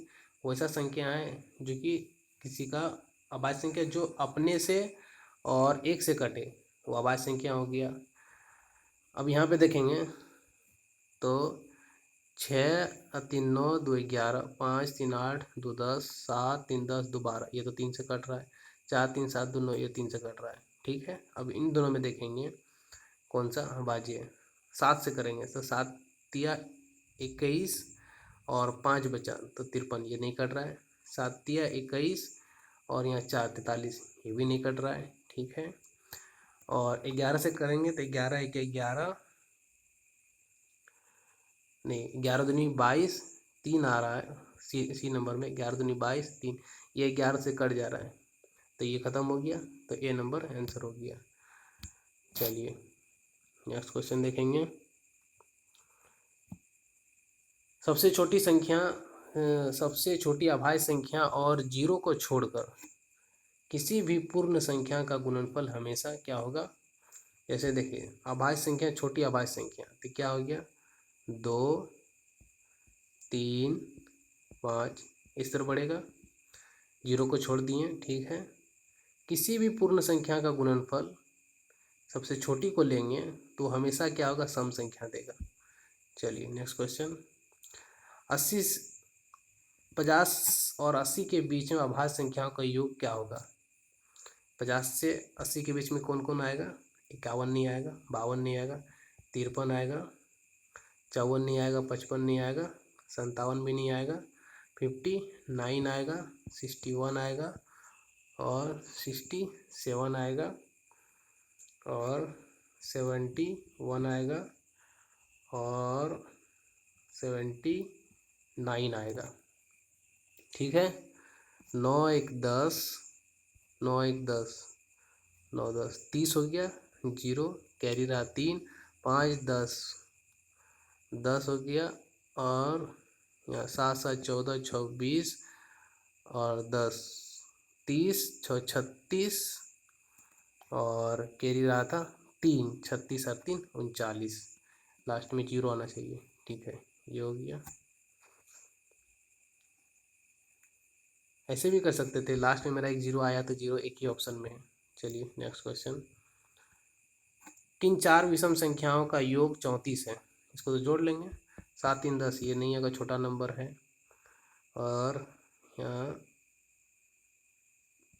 वैसा संख्या है जो कि किसी का, अभाज्य संख्या जो अपने से और एक से कटे, वो अभाज्य संख्या हो गया। अब यहाँ पे देखेंगे तो 6 3 9 2 11, 5 3 8 2 10, 7 3 10 2 12, ये तो 3 से कट रहा है, 4 3 7 2 9, ये 3 से कट रहा है। ठीक है, अब इन दोनों में देखेंगे कौन सा अभाज्य है। 7 से करेंगे तो 7 तिया 21 और 5 बचा तो 53, ये नहीं कट रहा है। 7 तिया 21 और यहाँ 4 43, ये भी नहीं कट रहा है। ठीक है, और 11 से करेंगे तो 11 1 11, नहीं 11 दूनी 22, 3 आ रहा है सी नंबर में, 11 दूनी 22 3, ये 11 से कट जा रहा है तो ये ख़त्म हो गया, तो ए नंबर आंसर हो गया। चलिए नेक्स्ट क्वेश्चन देखेंगे। सबसे छोटी संख्या, सबसे छोटी अभाज्य संख्या और जीरो को छोड़कर किसी भी पूर्ण संख्या का गुणनफल हमेशा क्या होगा। जैसे देखिए अभाज्य संख्या, छोटी अभाज्य संख्या तो क्या हो गया 2 3 5, इस तरह बढ़ेगा, जीरो को छोड़ दिए। ठीक है, किसी भी पूर्ण संख्या का गुणनफल सबसे छोटी को लेंगे तो हमेशा क्या होगा, सम संख्या देगा। चलिए नेक्स्ट क्वेश्चन। 80 50 और 80 के बीच में अभाज्य संख्याओं का योग क्या होगा। 50 से 80 के बीच में कौन कौन आएगा, 51 नहीं आएगा, 52 नहीं आएगा, 53 आएगा, 54 नहीं आएगा, 55 नहीं आएगा, 57 भी नहीं आएगा, 59 आएगा, 61 आएगा और 67 आएगा और 71 आएगा और 79 आएगा। ठीक है, 9 1 10, 9 1 10, 9 10 30 हो गया, 0 कैरी रहा 3, 5 10, 10 हो गया, और यहाँ 7 7 14 26 और 10 30 6 36 और कैरी रहा था 3, 36 और 3 39, लास्ट में 0 आना चाहिए। ठीक है, ये हो गया। ऐसे भी कर सकते थे, लास्ट में मेरा एक 0 आया तो 0 एक ही ऑप्शन में है। चलिए नेक्स्ट क्वेश्चन। किन चार विषम संख्याओं का योग 34 है? इसको तो जोड़ लेंगे। 7 3 10 ये नहीं, अगर छोटा नंबर है। और यहाँ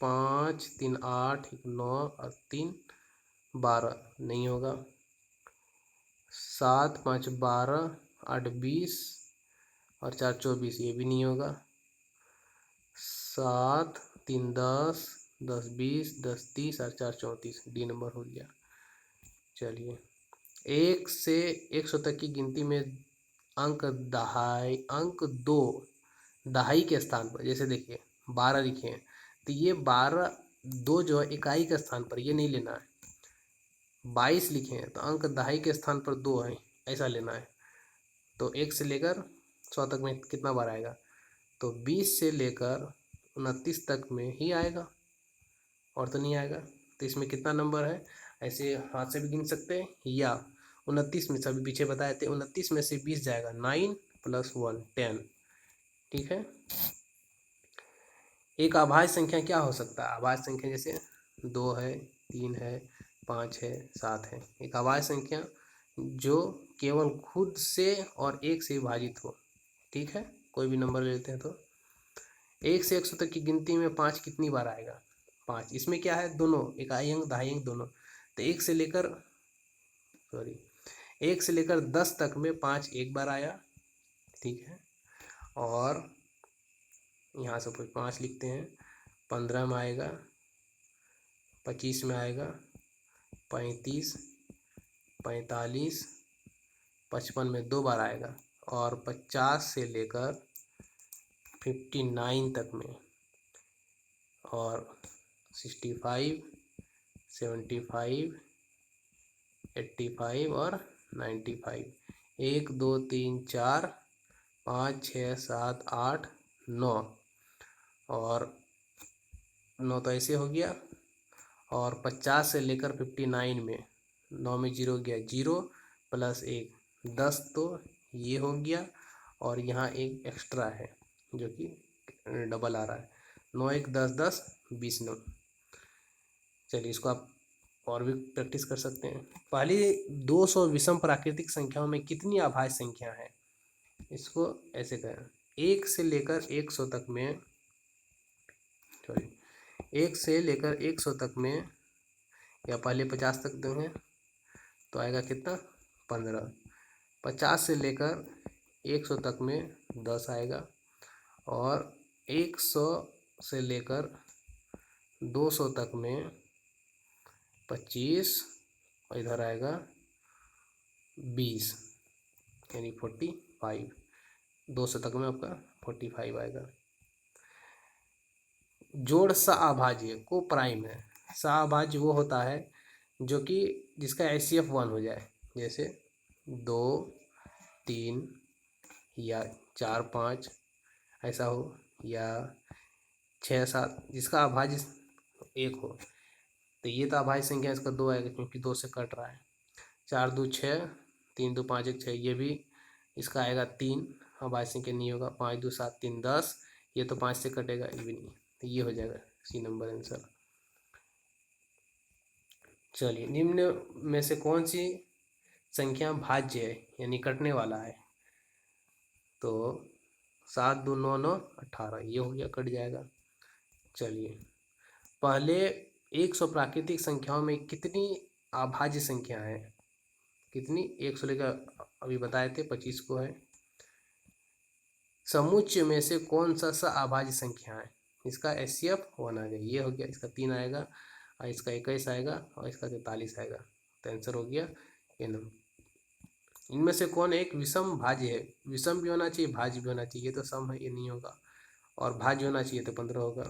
5 3 8 1 9 और 3 12 नहीं होगा। 7 5 12 8 20 और 4 24 ये भी नहीं होगा। 7 3 10 10 20 10 30 और 4 34 डी नंबर हो गया। चलिए, 1 से 100 तक की गिनती में अंक 2 दहाई के स्थान पर, जैसे देखिए 12 लिखे हैं तो ये 12 2 जो है इकाई के स्थान पर, ये नहीं लेना है। 22 लिखे हैं तो अंक दहाई के स्थान पर 2 है, ऐसा लेना है। तो 1 से लेकर 100 तक में कितना बार आएगा? तो 20 से लेकर 29 तक में ही आएगा, और तो नहीं आएगा। तो इसमें कितना नंबर है? ऐसे हाथ से भी गिन सकते हैं, या 29 में से अभी पीछे बताए थे, 29 में से 20 जाएगा, 9 + 1 10। ठीक है। एक अभाज्य संख्या क्या हो सकता है? अभाज्य संख्या जैसे 2 है, 3 है, 5 है, 7 है। एक अभाज्य संख्या जो केवल खुद से और 1 से विभाजित हो। ठीक है, कोई भी नंबर ले लेते हैं तो 1 से 100 तक की गिनती में 5 कितनी बार आएगा? 5। इसमें क्या है? दोनों इकाई अंक दहाई अंक दोनों। तो 1 से लेकर 10 तक में 5 एक बार आया। ठीक है, और यहाँ से 5 लिखते हैं, 15 में आएगा, 25 में आएगा, 35 45 55 में 2 बार आएगा, और 50 से लेकर 59 तक में, और 65 75 85 और 95। 1 2 3 4 5 6 7 8 9, और 9 तो ऐसे हो गया। और 50 से लेकर 59 में 9 में 0 गया, 0 + 1 10, तो ये हो गया। और यहाँ एक एक्स्ट्रा है जो कि डबल आ रहा है, 9 1 10 10 20 9। चलिए, इसको आप और भी प्रैक्टिस कर सकते हैं। पहली 200 विषम प्राकृतिक संख्याओं में कितनी अभाज्य संख्या है? इसको ऐसे करें, 1 से लेकर 100 तक में, सॉरी 1 से लेकर 100 तक में, या पहले 50 तक देंगे तो आएगा कितना? 15। 50 से लेकर 100 तक में 10 आएगा, और 100 से लेकर 200 तक में 25, और इधर आएगा 20, यानी 45। 200 तक में आपका 45 आएगा। जोड़ सअभाज्य को प्राइम है। सअभाज्य वो होता है जो कि जिसका HCF 1 हो जाए, जैसे 2 3 या 4 5 ऐसा हो, या 6 7, जिसका अभाज्य 1 हो। तो ये तो अभाज्य संख्या, इसका 2 आएगा क्योंकि 2 से कट रहा है। 4 2 6, 3 2 5 1 6, ये भी इसका आएगा 3, अभाज्य संख्या नहीं होगा। 5 2 7 3 10, ये तो 5 से कटेगा, ये भी नहीं, तो ये हो जाएगा सी नंबर आंसर। चलिए, निम्न में से कौन सी संख्या भाज्य है, यानी कटने वाला है? तो 7 2 9 9 18, ये हो गया, कट जाएगा। चलिए, पहले 100 प्राकृतिक संख्याओं में कितनी अभाज्य संख्या है? कितनी? 1 से लेकर अभी बताए थे 25 को है। समुच्चय में से कौन सा अभाज्य संख्या है? इसका HCF 1 आ गया, ये हो गया। इसका 3 आएगा, और इसका 21 आएगा, और इसका 43 आएगा। तो आंसर हो गया ये नंबर। इनमें से कौन एक विषम भाज्य है? विषम भी होना चाहिए, भाज्य भी होना चाहिए। ये तो सम है, ये नहीं होगा। और भाज्य होना चाहिए तो 15 होगा,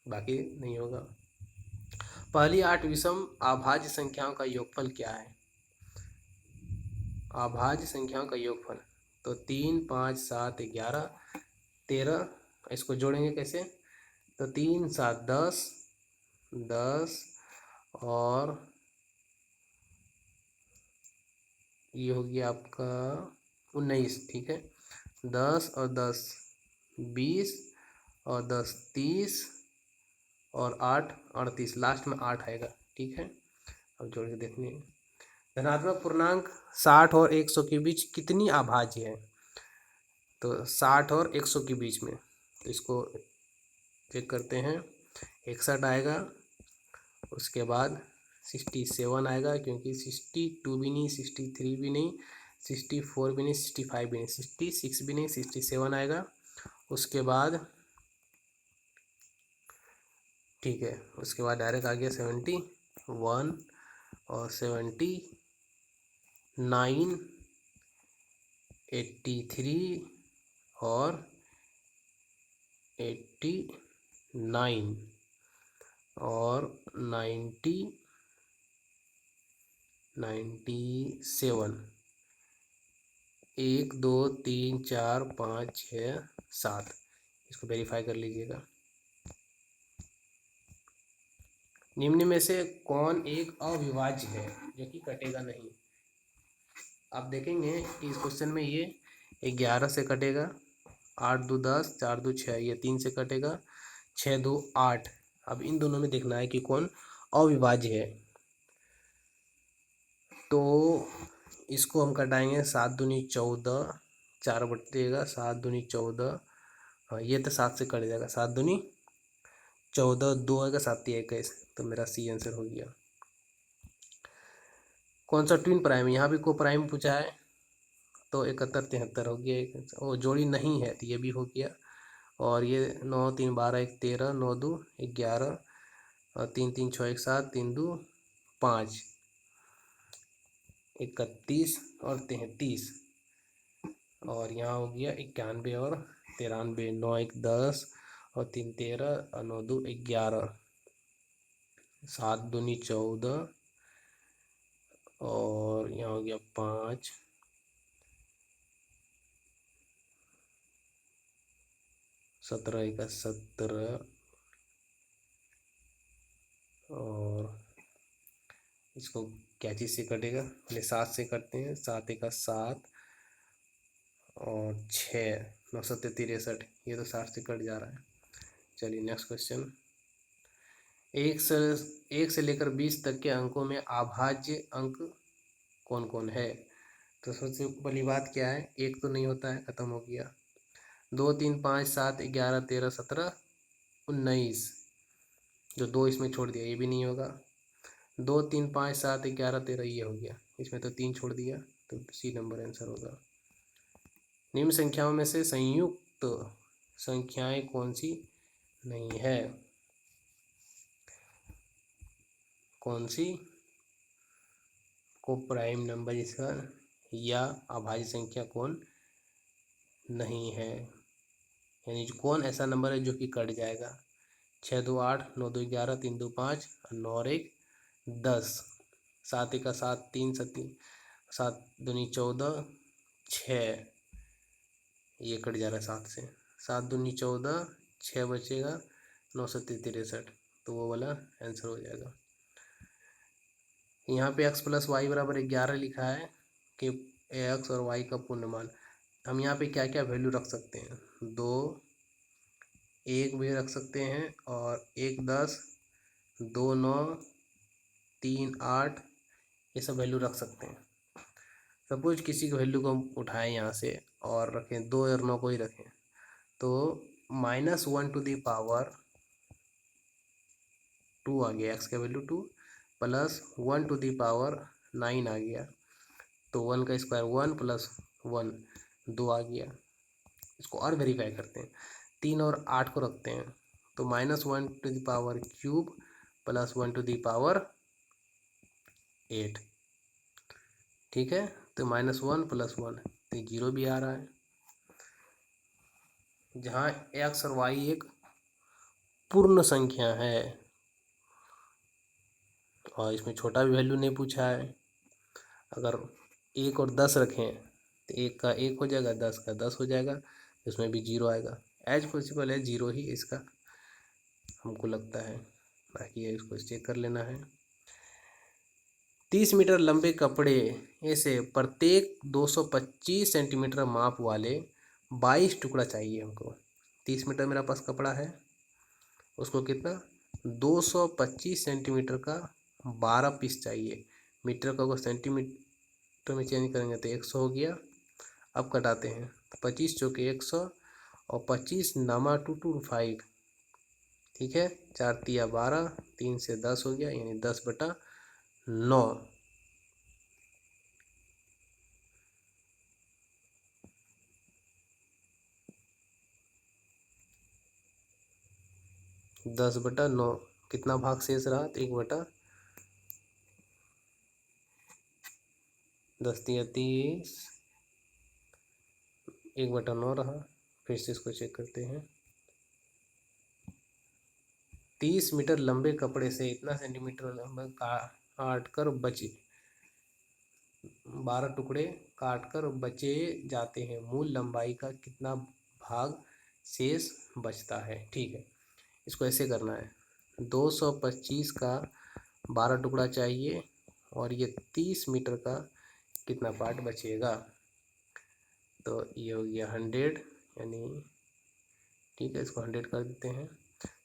बाकी नहीं होगा। पहली 8 विषम अभाज्य संख्याओं का योगफल क्या है? अभाज्य संख्याओं का योगफल, तो 3, 5, 7, 11, 13। इसको जोड़ेंगे कैसे? तो 3, 7, 10, 10 और ये हो गया आपका 19। ठीक है, 10 और 10 20 और 10 30 और 8 38, लास्ट में 8 आएगा। ठीक है, अब जोड़ के देखने। धनात्मक पूर्णांक 60 और 100 के बीच कितनी अभाज्य है? तो 60 और 100 के बीच में, तो इसको चेक करते हैं। 61 आएगा, उसके बाद 67 आएगा, क्योंकि 62 भी नहीं, 63 भी नहीं, 64 भी नहीं, 65 भी नहीं, 66 भी नहीं, 67 आएगा। उसके बाद ठीक है, उसके बाद डायरेक्ट आ गया 71 और 79, 83 और 89 और 97। 1 2 3 4 5 6 7, इसको वेरीफाई कर लीजिएगा। निम्न में से कौन एक अविभाज्य है जो कि कटेगा नहीं? आप देखेंगे कि इस क्वेश्चन में ये 11 से कटेगा, 8 2 10, 4 2 6, ये 3 से कटेगा, 6 2 8। अब इन दोनों में देखना है कि कौन अविभाज्य है। तो इसको हम कटाएंगे, 7 दूनी 14, 4 बटेगा, 7 दूनी 14। हाँ, ये तो 7 से कट जाएगा, 7 दूनी 14, 2 आएगा, 7 21, तो मेरा सी आंसर हो गया। कौन सा ट्विन प्राइम है? यहाँ भी को प्राइम पूछा है, तो 71 73 हो गया। वो जोड़ी नहीं है तो ये भी हो गया। और ये 9 3 12 1 13, 9 2 11 और 3 3 6 1 7, 3 2 5, 31 और 33। और यहाँ हो गया 91 और 93, 9 1 10 और 3 13 और 9 2 11, 7 दूनी 14 और यहाँ हो गया 5, 17 1 17 और इसको क्या चीज़ से कटेगा? पहले 7 से करते हैं, 7 1 7 और 6 9 7 63, ये तो 60 से कट जा रहा है। चलिए नेक्स्ट क्वेश्चन। एक से लेकर 20 तक के अंकों में अभाज्य अंक कौन कौन है? तो सबसे पहली बात क्या है, एक तो नहीं होता है, खत्म हो गया। 2 3 5 7 11 13 17 19, जो 2 इसमें छोड़ दिया ये भी नहीं होगा। 2 3 5 7 11 13, ये हो गया, इसमें तो 3 छोड़ दिया, तो सी नंबर आंसर होगा। निम्न संख्याओं में से संयुक्त संख्याएं कौन सी नहीं है? कौन सी को प्राइम नंबर इसका या अभाज्य संख्या कौन नहीं है, यानी कौन ऐसा नंबर है जो कि कट जाएगा? 6 2 8, 9 2 11, 3 2 5 और 9 और 1 10, 7 1 7 3 7 7 दूनी 14, 6, ये कट जा रहा है 7 से, 7 दूनी 14, 6 बचेगा, 9 7 63, तो वो वाला आंसर हो जाएगा। यहाँ पे x + y = 11 लिखा है कि x और y का पूर्णमान। हम यहाँ पे क्या क्या वैल्यू रख सकते हैं? 2 1 भी रख सकते हैं, और 1 10, 2 9, 3 8, ये सब वैल्यू रख सकते हैं। सपोज किसी की वैल्यू को हम उठाएं यहाँ से और रखें, 2 और 9 को ही रखें, तो -1 2 आ गया, x का वैल्यू 2, +1 9 आ गया, तो 1 का स्क्वायर 1 + 1 2 आ गया। इसको और वेरीफाई करते हैं, 3 और 8 को रखते हैं, तो -1³ +1 8। ठीक है, तो -1 + 1, तो 0 भी आ रहा है। जहाँ x और y एक पूर्ण संख्या है, और इसमें छोटा भी वैल्यू नहीं पूछा है। अगर 1 और 10 रखें तो 1 का 1 हो जाएगा, 10 का 10 हो जाएगा, इसमें भी 0 आएगा। एज पॉसिबल है 0 ही इसका हमको लगता है, बाकी है इसको चेक कर लेना है। 30 मीटर लंबे कपड़े ऐसे प्रत्येक 225 सेंटीमीटर माप वाले 22 टुकड़ा चाहिए हमको। 30 मीटर मेरा पास कपड़ा है, उसको कितना 225 सेंटीमीटर का 12 पीस चाहिए। मीटर को अगर सेंटीमीटर में चेंज करेंगे तो 100 हो गया। अब कटाते हैं तो 25 चौके 100 और 25 नामा 225, ठीक है। 4 तिया 12, 3 से 10 हो गया, यानी 10/9। 10/9 कितना भाग शेष रहा तो 1/10 तिया 30, 1/9 रहा। फिर से इसको चेक करते हैं। 30 मीटर लंबे कपड़े से इतना सेंटीमीटर लंबा काट कर बचे 12 टुकड़े काट कर बचे जाते हैं, मूल लंबाई का कितना भाग शेष बचता है। ठीक है, इसको ऐसे करना है। 225 का 12 टुकड़ा चाहिए और ये 30 मीटर का कितना पार्ट बचेगा, तो ये हो गया 100, यानी ठीक है, इसको 100 कर देते हैं।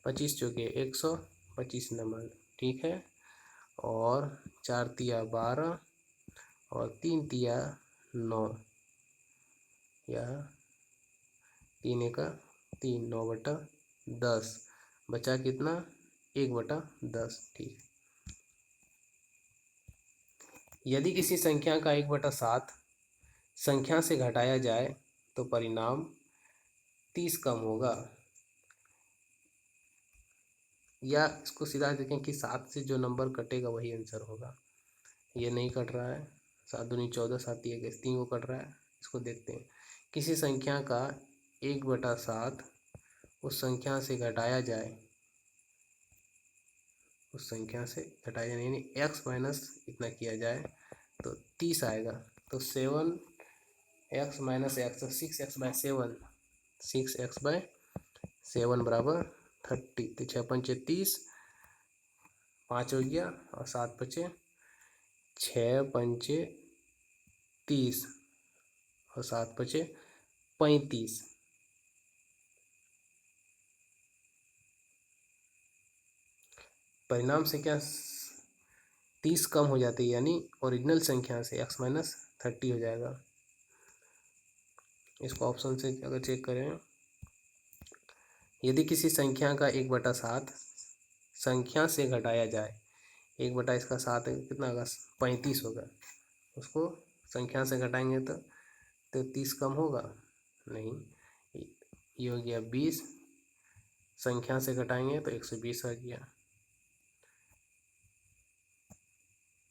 25 चौके 100, 25 नंबर, ठीक है। और 4 तिया 12 और 3 तिया 9, या 3 एका 3, 9/10 बचा कितना 1/10, ठीक। यदि किसी संख्या का 1/7 संख्या से घटाया जाए तो परिणाम 30 कम होगा। या इसको सीधा देखें कि 7 से जो नंबर कटेगा वही आंसर होगा। ये नहीं कट रहा है, 7 दूनी 14, 7 तिया 3 को कट रहा है। इसको देखते हैं। किसी संख्या का 1/7 उस संख्या से घटाया जाए, उस संख्या से घटाया जाए यानी x माइनस इतना किया जाए तो 30 आएगा। तो 7x minus x, 6x/7, 6x/7 बराबर 30। तो 6×5 = 30, 5 हो गया और 7 बचे, 6×5 = 30 और 7 बचे 35। परिणाम से क्या 30 कम हो जाती है, यानी ओरिजिनल संख्या से x माइनस 30 हो जाएगा। इसको ऑप्शन से अगर चेक करें, यदि किसी संख्या का 1/7 संख्या से घटाया जाए, 1 इसका 7 कितना होगा 35 होगा, उसको संख्या से घटाएंगे तो 30 कम होगा नहीं। ये हो गया 20, संख्या से घटाएंगे तो 120 आ गया।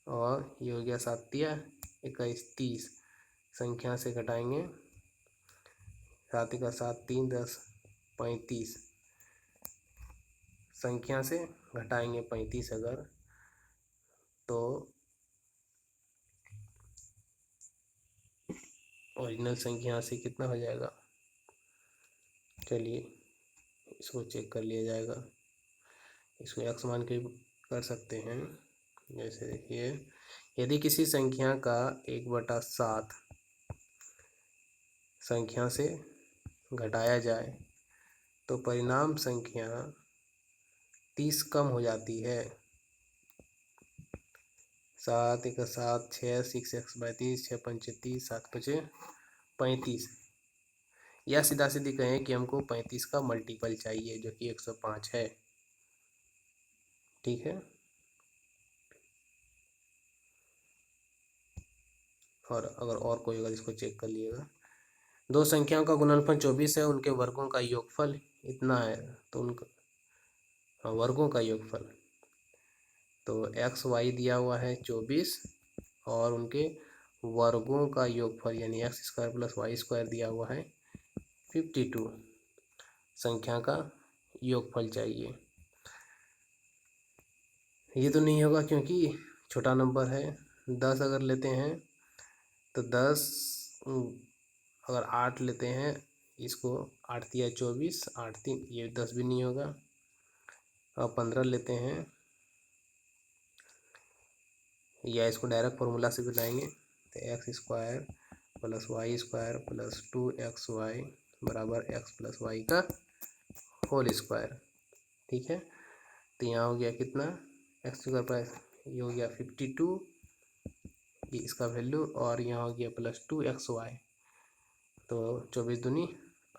और ये हो गया 7 तिया 21, 30 संख्या से घटाएंगे, 7 का 7, 3 10, 35 संख्या से घटाएंगे 35 अगर, तो ओरिजिनल संख्या से कितना हो जाएगा। चलिए इसको चेक कर लिया जाएगा। इसको x मान के कर सकते हैं। जैसे देखिए, यदि किसी संख्या का 1/7 संख्या से घटाया जाए तो परिणाम संख्या 30 कम हो जाती है। 7 1 7, 6 6x/30, 6×5 = 30, 7×5 = 35। या सीधा सीधी कहें कि हमको 35 का मल्टीपल चाहिए जो कि 105 है। ठीक है, और अगर और कोई होगा इसको चेक कर लिएगा। दो संख्याओं का गुणनफल 24 है, उनके वर्गों का योगफल इतना है, तो उनका वर्गों का योगफल, तो एक्स वाई दिया हुआ है 24 और उनके वर्गों का योगफल यानी x² + y² दिया हुआ है 52 संख्या का योगफल चाहिए। ये तो नहीं होगा क्योंकि छोटा नंबर है। 10 अगर लेते हैं तो 10, अगर 8 लेते हैं इसको, 8 तिया 24, 8 3, ये 10 भी नहीं होगा। और 15 लेते हैं, या इसको डायरेक्ट फॉर्मूला से बनाएंगे तो x square plus y square plus 2xy बराबर एक्स प्लस वाई का होल स्क्वायर। ठीक है, तो यहाँ हो गया कितना, एक्स स्क्वायर प्लस ये हो गया 52, ये इसका वैल्यू, और यहाँ हो गया प्लस 2xy, तो 24 दूनी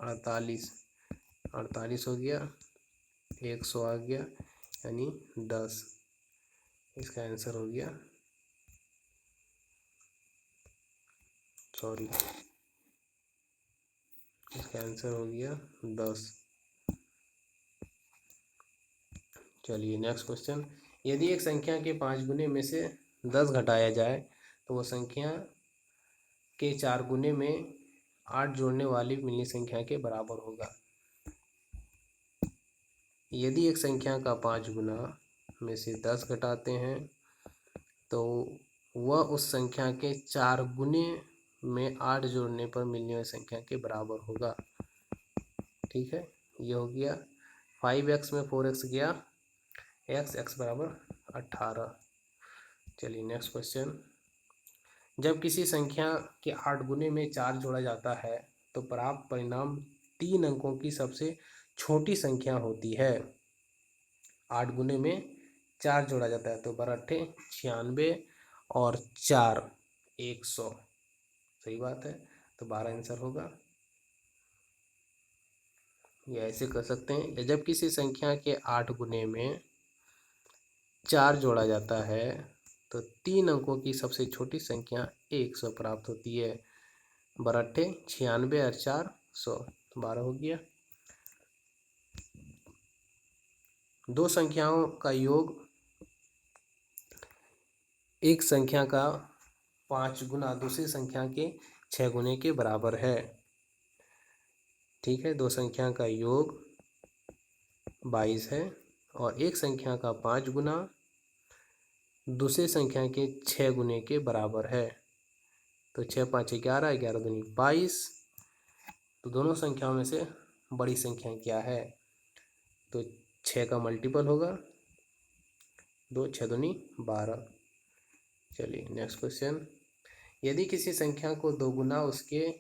48, 48 हो गया, 100 आ गया, यानी 10। इसका आंसर हो गया, सॉरी, इसका आंसर हो गया 10। चलिए नेक्स्ट क्वेश्चन। यदि एक संख्या के 5 गुने में से 10 घटाया जाए तो वह संख्या के 4 गुने में 8 जोड़ने वाली मिलनी संख्या के बराबर होगा। यदि एक संख्या का 5 गुना में से 10 घटाते हैं तो वह उस संख्या के 4 गुने में 8 जोड़ने पर मिलने वाली संख्या के बराबर होगा। ठीक है, ये हो गया 5x में 4x गया, x बराबर 18। चलिए नेक्स्ट क्वेश्चन। जब किसी संख्या के 8 गुने में 4 जोड़ा जाता है तो प्राप्त परिणाम 3 अंकों की सबसे छोटी संख्या होती है। 8 गुने में 4 जोड़ा जाता है तो 12 96 और 4 100, सही बात है, तो 12 आंसर होगा। ये ऐसे कर सकते हैं, जब किसी संख्या के 8 गुने में 4 जोड़ा जाता है तो 3 अंकों की सबसे छोटी संख्या 100 प्राप्त होती है। 12 96 और 4 100, 12 हो गया। दो संख्याओं का योग एक संख्या का 5 गुना दूसरी संख्या के 6 गुने के बराबर है। ठीक है, दो संख्या का योग 22 है और एक संख्या का 5 गुना दूसरी संख्या के 6 गुने के बराबर है। तो 6 5 11, 11 दूनी 22। तो दोनों संख्याओं में से बड़ी संख्या क्या है, तो 6 का मल्टीपल होगा, 2 6 दूनी 12। चलिए नेक्स्ट क्वेश्चन। यदि किसी संख्या को 2 गुना उसके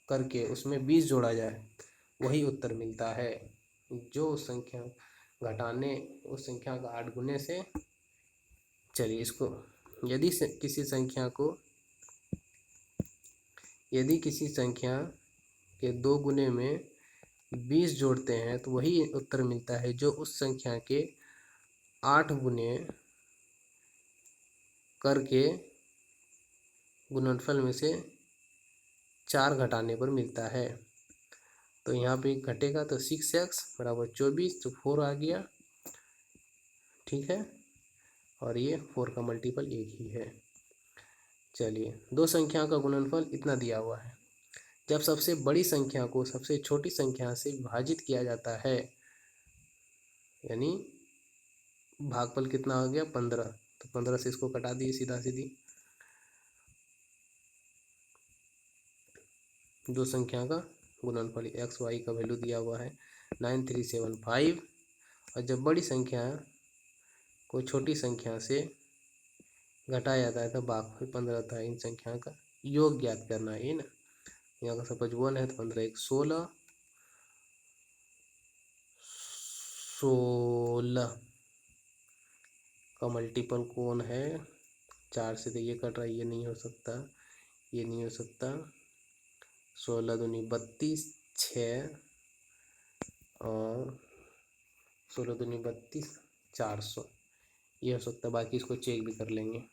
करके उसमें 20 जोड़ा जाए वही उत्तर मिलता है। जो उस संख्या घटाने उस संख्या का 8 गुने से, चलिए इसको, यदि किसी संख्या के 2 गुने में 20 जोड़ते हैं तो वही उत्तर मिलता है जो उस संख्या के 8 गुने करके गुणनफल में से 4 घटाने पर मिलता है। तो यहाँ पे घटेगा तो 6x बराबर 24, तो 4 आ गया। ठीक है, और ये 4 का मल्टीपल 1 ही है। चलिए, दो संख्या का गुणनफल इतना दिया हुआ है। जब सबसे बड़ी संख्या को सबसे छोटी संख्या से विभाजित किया जाता है, यानी भागफल कितना हो गया 15, तो 15 से इसको कटा दिए सीधा सीधी। दो संख्या का गुणनफल एक्स वाई का वैल्यू दिया हुआ है 9375, और जब बड़ी संख्या को छोटी संख्या से घटाया जाता है तो भागफल 15 होता है। इन संख्या का योग ज्ञात करना है ना। यहाँ का सपोज 1 है तो 15 1 16, 16 का मल्टीपल कौन है, 4 से तो ये कट रहा है, ये नहीं हो सकता, ये नहीं हो सकता। 16 दूनी 32, 6 और 16 दूनी 32, 400, ये हो सकता है, बाकी इसको चेक भी कर लेंगे।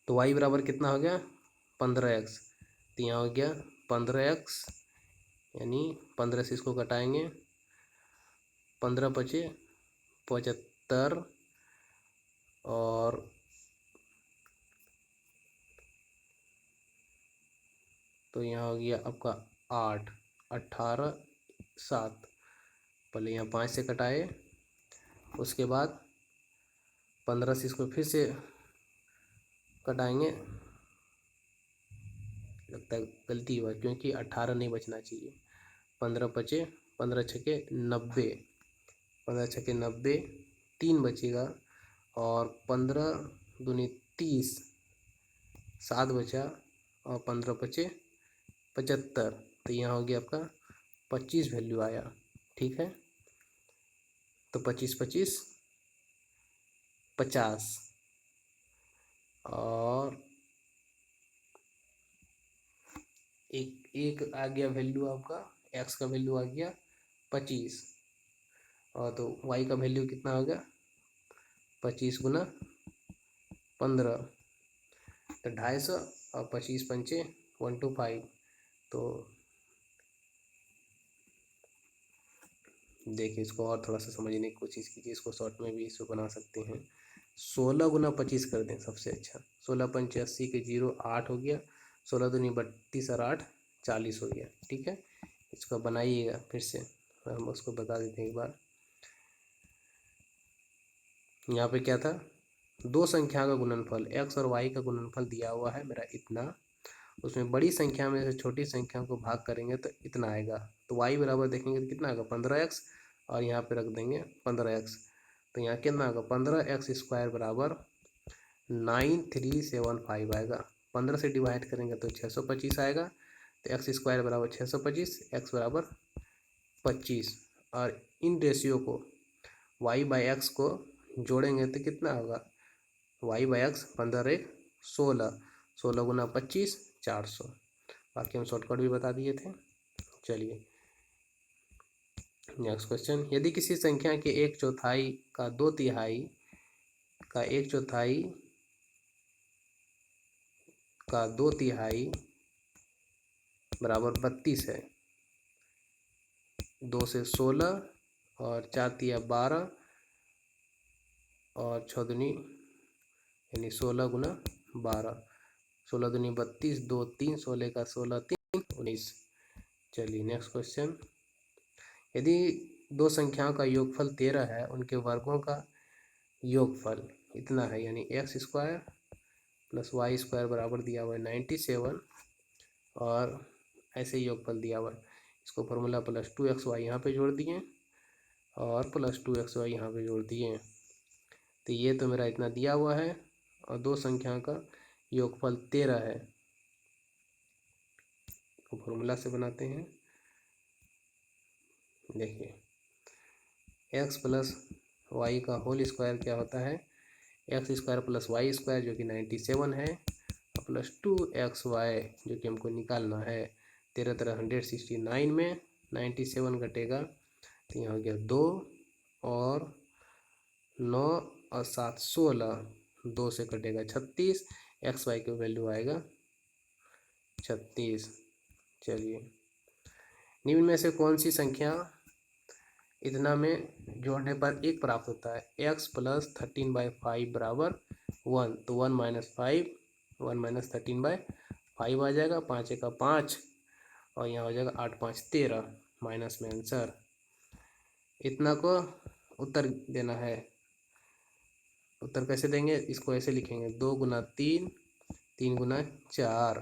तो y बराबर कितना हो गया 15x, तो यहाँ हो गया 15x, यानी 15 से इसको घटाएंगे, 15 बचे 75, और तो यहाँ हो गया आपका 8 18 7, पहले यहाँ 5 से कटाए, उसके बाद 15 से इसको फिर से कटाएंगे, लगता है गलती हुआ क्योंकि 18 नहीं बचना चाहिए। 15 बचे, 15 छके 90, 15 छके 90, 3 बचेगा और 15 दूनी 30, 7 बचा और 15 बचे 75। तो यहाँ हो गया आपका 25 वैल्यू आया। ठीक है, तो 25 25 50 और एक आ गया वैल्यू आपका, एक्स का वैल्यू आ गया 25 और तो वाई का वैल्यू कितना हो गया 25 गुना 15, तो 250 और 25 पंचे 125। तो देखिए इसको और थोड़ा सा समझने की कोशिश कीजिए, इसको शॉर्ट में भी इसको बना सकते हैं। 16 गुना 25 कर दें सबसे अच्छा। 16 पंचे 80 के 0 8 हो गया, 16 दूनी 32 और 8 40 हो गया। ठीक है, इसको बनाइएगा फिर से, हम उसको बता देते हैं एक बार। यहाँ पे क्या था, दो संख्या का गुणनफल x और y का गुणनफल दिया हुआ है मेरा इतना, उसमें बड़ी संख्या में से छोटी संख्या को भाग करेंगे तो इतना आएगा। तो y बराबर देखेंगे तो कितना आएगा 15x और यहाँ पे रख देंगे 15x, तो यहाँ कितना आएगा 15x स्क्वायर बराबर 9375 आएगा। 15 से डिवाइड करेंगे तो 625 आएगा, तो एक्स स्क्वायर बराबर 625, एक्स बराबर 25 और इन रेशियो को y बाई एक्स को जोड़ेंगे तो कितना होगा y बाई एक्स 15 एक 16, 16 गुना 25 400। बाकी हम शॉर्टकट भी बता दिए थे। चलिए नेक्स्ट क्वेश्चन, यदि किसी संख्या के 1/4 का 2/3 का 1/4 का 2/3 बराबर 32 है, 2 से 16 और 4 तिया 12 और 6 दूनी यानी 16 गुना 12, 16 दूनी 32, 2 3, 16 का 16 3 19। चलिए नेक्स्ट क्वेश्चन, यदि दो संख्याओं का योगफल 13 है, उनके वर्गों का योगफल इतना है, यानी x square plus y square बराबर दिया हुआ है 97 और ऐसे योगफल दिया हुआ है। इसको फॉर्मूला प्लस 2xy यहाँ पे जोड़ दिए और प्लस 2xy यहाँ पे जोड़ दिए, तो ये तो मेरा इतना दिया हुआ है और दो संख्याओं का योगफल 13 है। तो फॉर्मूला से बनाते हैं, देखिए एक्स प्लस वाई का होल स्क्वायर क्या होता है, x square plus y square जो कि 97 है प्लस 2xy जो कि हमको निकालना है। 13 13 169 में 97 घटेगा तो यहाँ हो गया 2 और 9 और 7 16, 2 से कटेगा 36, एक्स वाई की वैल्यू आएगा 36। चलिए निम्न में से कौन सी संख्या इतना में जोड़ने पर 1 प्राप्त होता है, x प्लस 13/5 बराबर 1, तो 1 माइनस 5, 1 माइनस 13/5 आ जाएगा, 5 का 5 और यहाँ हो जाएगा 8 5 13, माइनस में आंसर। इतना को उत्तर देना है, उत्तर कैसे देंगे, इसको ऐसे लिखेंगे 2 गुना 3, 3 गुना 4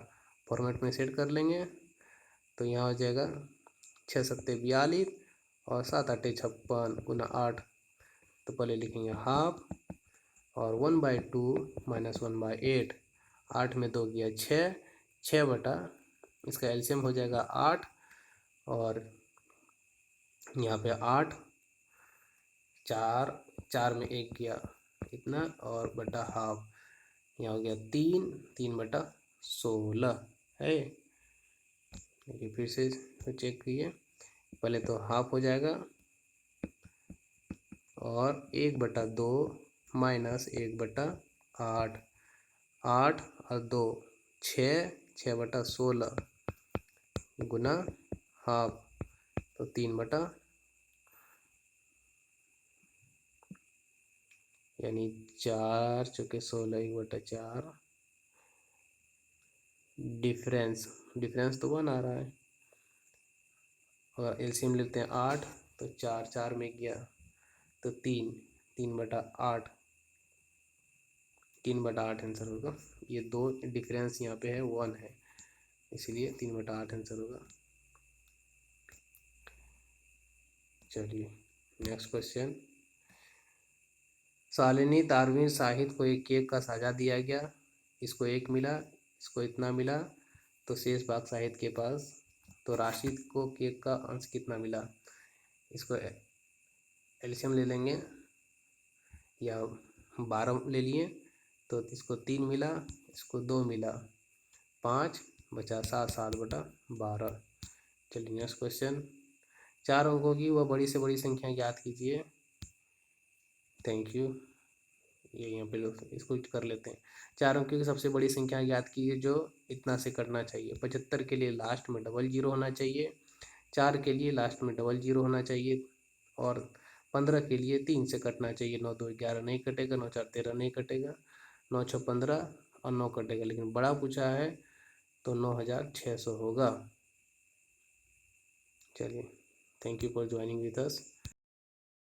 फॉर्मेट में सेट कर लेंगे, तो यहाँ हो जाएगा 6 सत्ते 42 और 7 8 56 गुना 8, तो पहले लिखेंगे हाफ और 1/2 माइनस 1/8, 8 में 2 गया 6, 6 बटा इसका एलसीएम हो जाएगा 8 और यहाँ पे 8, 4 4 में 1 गया इतना और बटा हाफ, यहाँ हो गया 3, 3/16 है। देखिए फिर से चेक कीजिए, पहले तो हाफ हो जाएगा और 1/2 माइनस 1/8, 8 और 2 6, 6/16 गुना हाफ, तो 3 यानी 4 चौके 16 1/4, डिफरेंस तो 1 आ रहा है और एलसीएम लेते हैं 8, तो 4 4 में गया तो 3, 3/8 3/8 आंसर होगा। ये 2 डिफरेंस यहाँ पे है 1 है, इसलिए 3/8 आंसर होगा। चलिए नेक्स्ट क्वेश्चन। शालिनी तारवीन शाहिद को एक केक का साझा दिया गया, इसको 1 मिला, इसको इतना मिला, तो शेष भाग शाहिद के पास। तो राशिद को केक का अंश कितना मिला, इसको एलसीएम ले लेंगे, या 12 ले लिए, तो इसको 3 मिला, इसको 2 मिला, 5 बचा 7, 7/12। चलिए नेक्स्ट क्वेश्चन। 4 अंकों की वह बड़ी से बड़ी संख्या ज्ञात कीजिए। Thank you. ये यहाँ पे लोग इसको कर लेते हैं। 4 अंकों की सबसे बड़ी संख्या ज्ञात कीजिए जो इतना से कटना चाहिए। 75 के लिए लास्ट में डबल जीरो होना चाहिए, 4 के लिए लास्ट में डबल जीरो होना चाहिए, और 15 के लिए 3 से कटना चाहिए। 9 2 11 नहीं कटेगा, 9 4 13 नहीं कटेगा, 9 6 15 और 9 कटेगा, लेकिन बड़ा पूछा है तो 9600 होगा। चलिए, thank you for joining with us.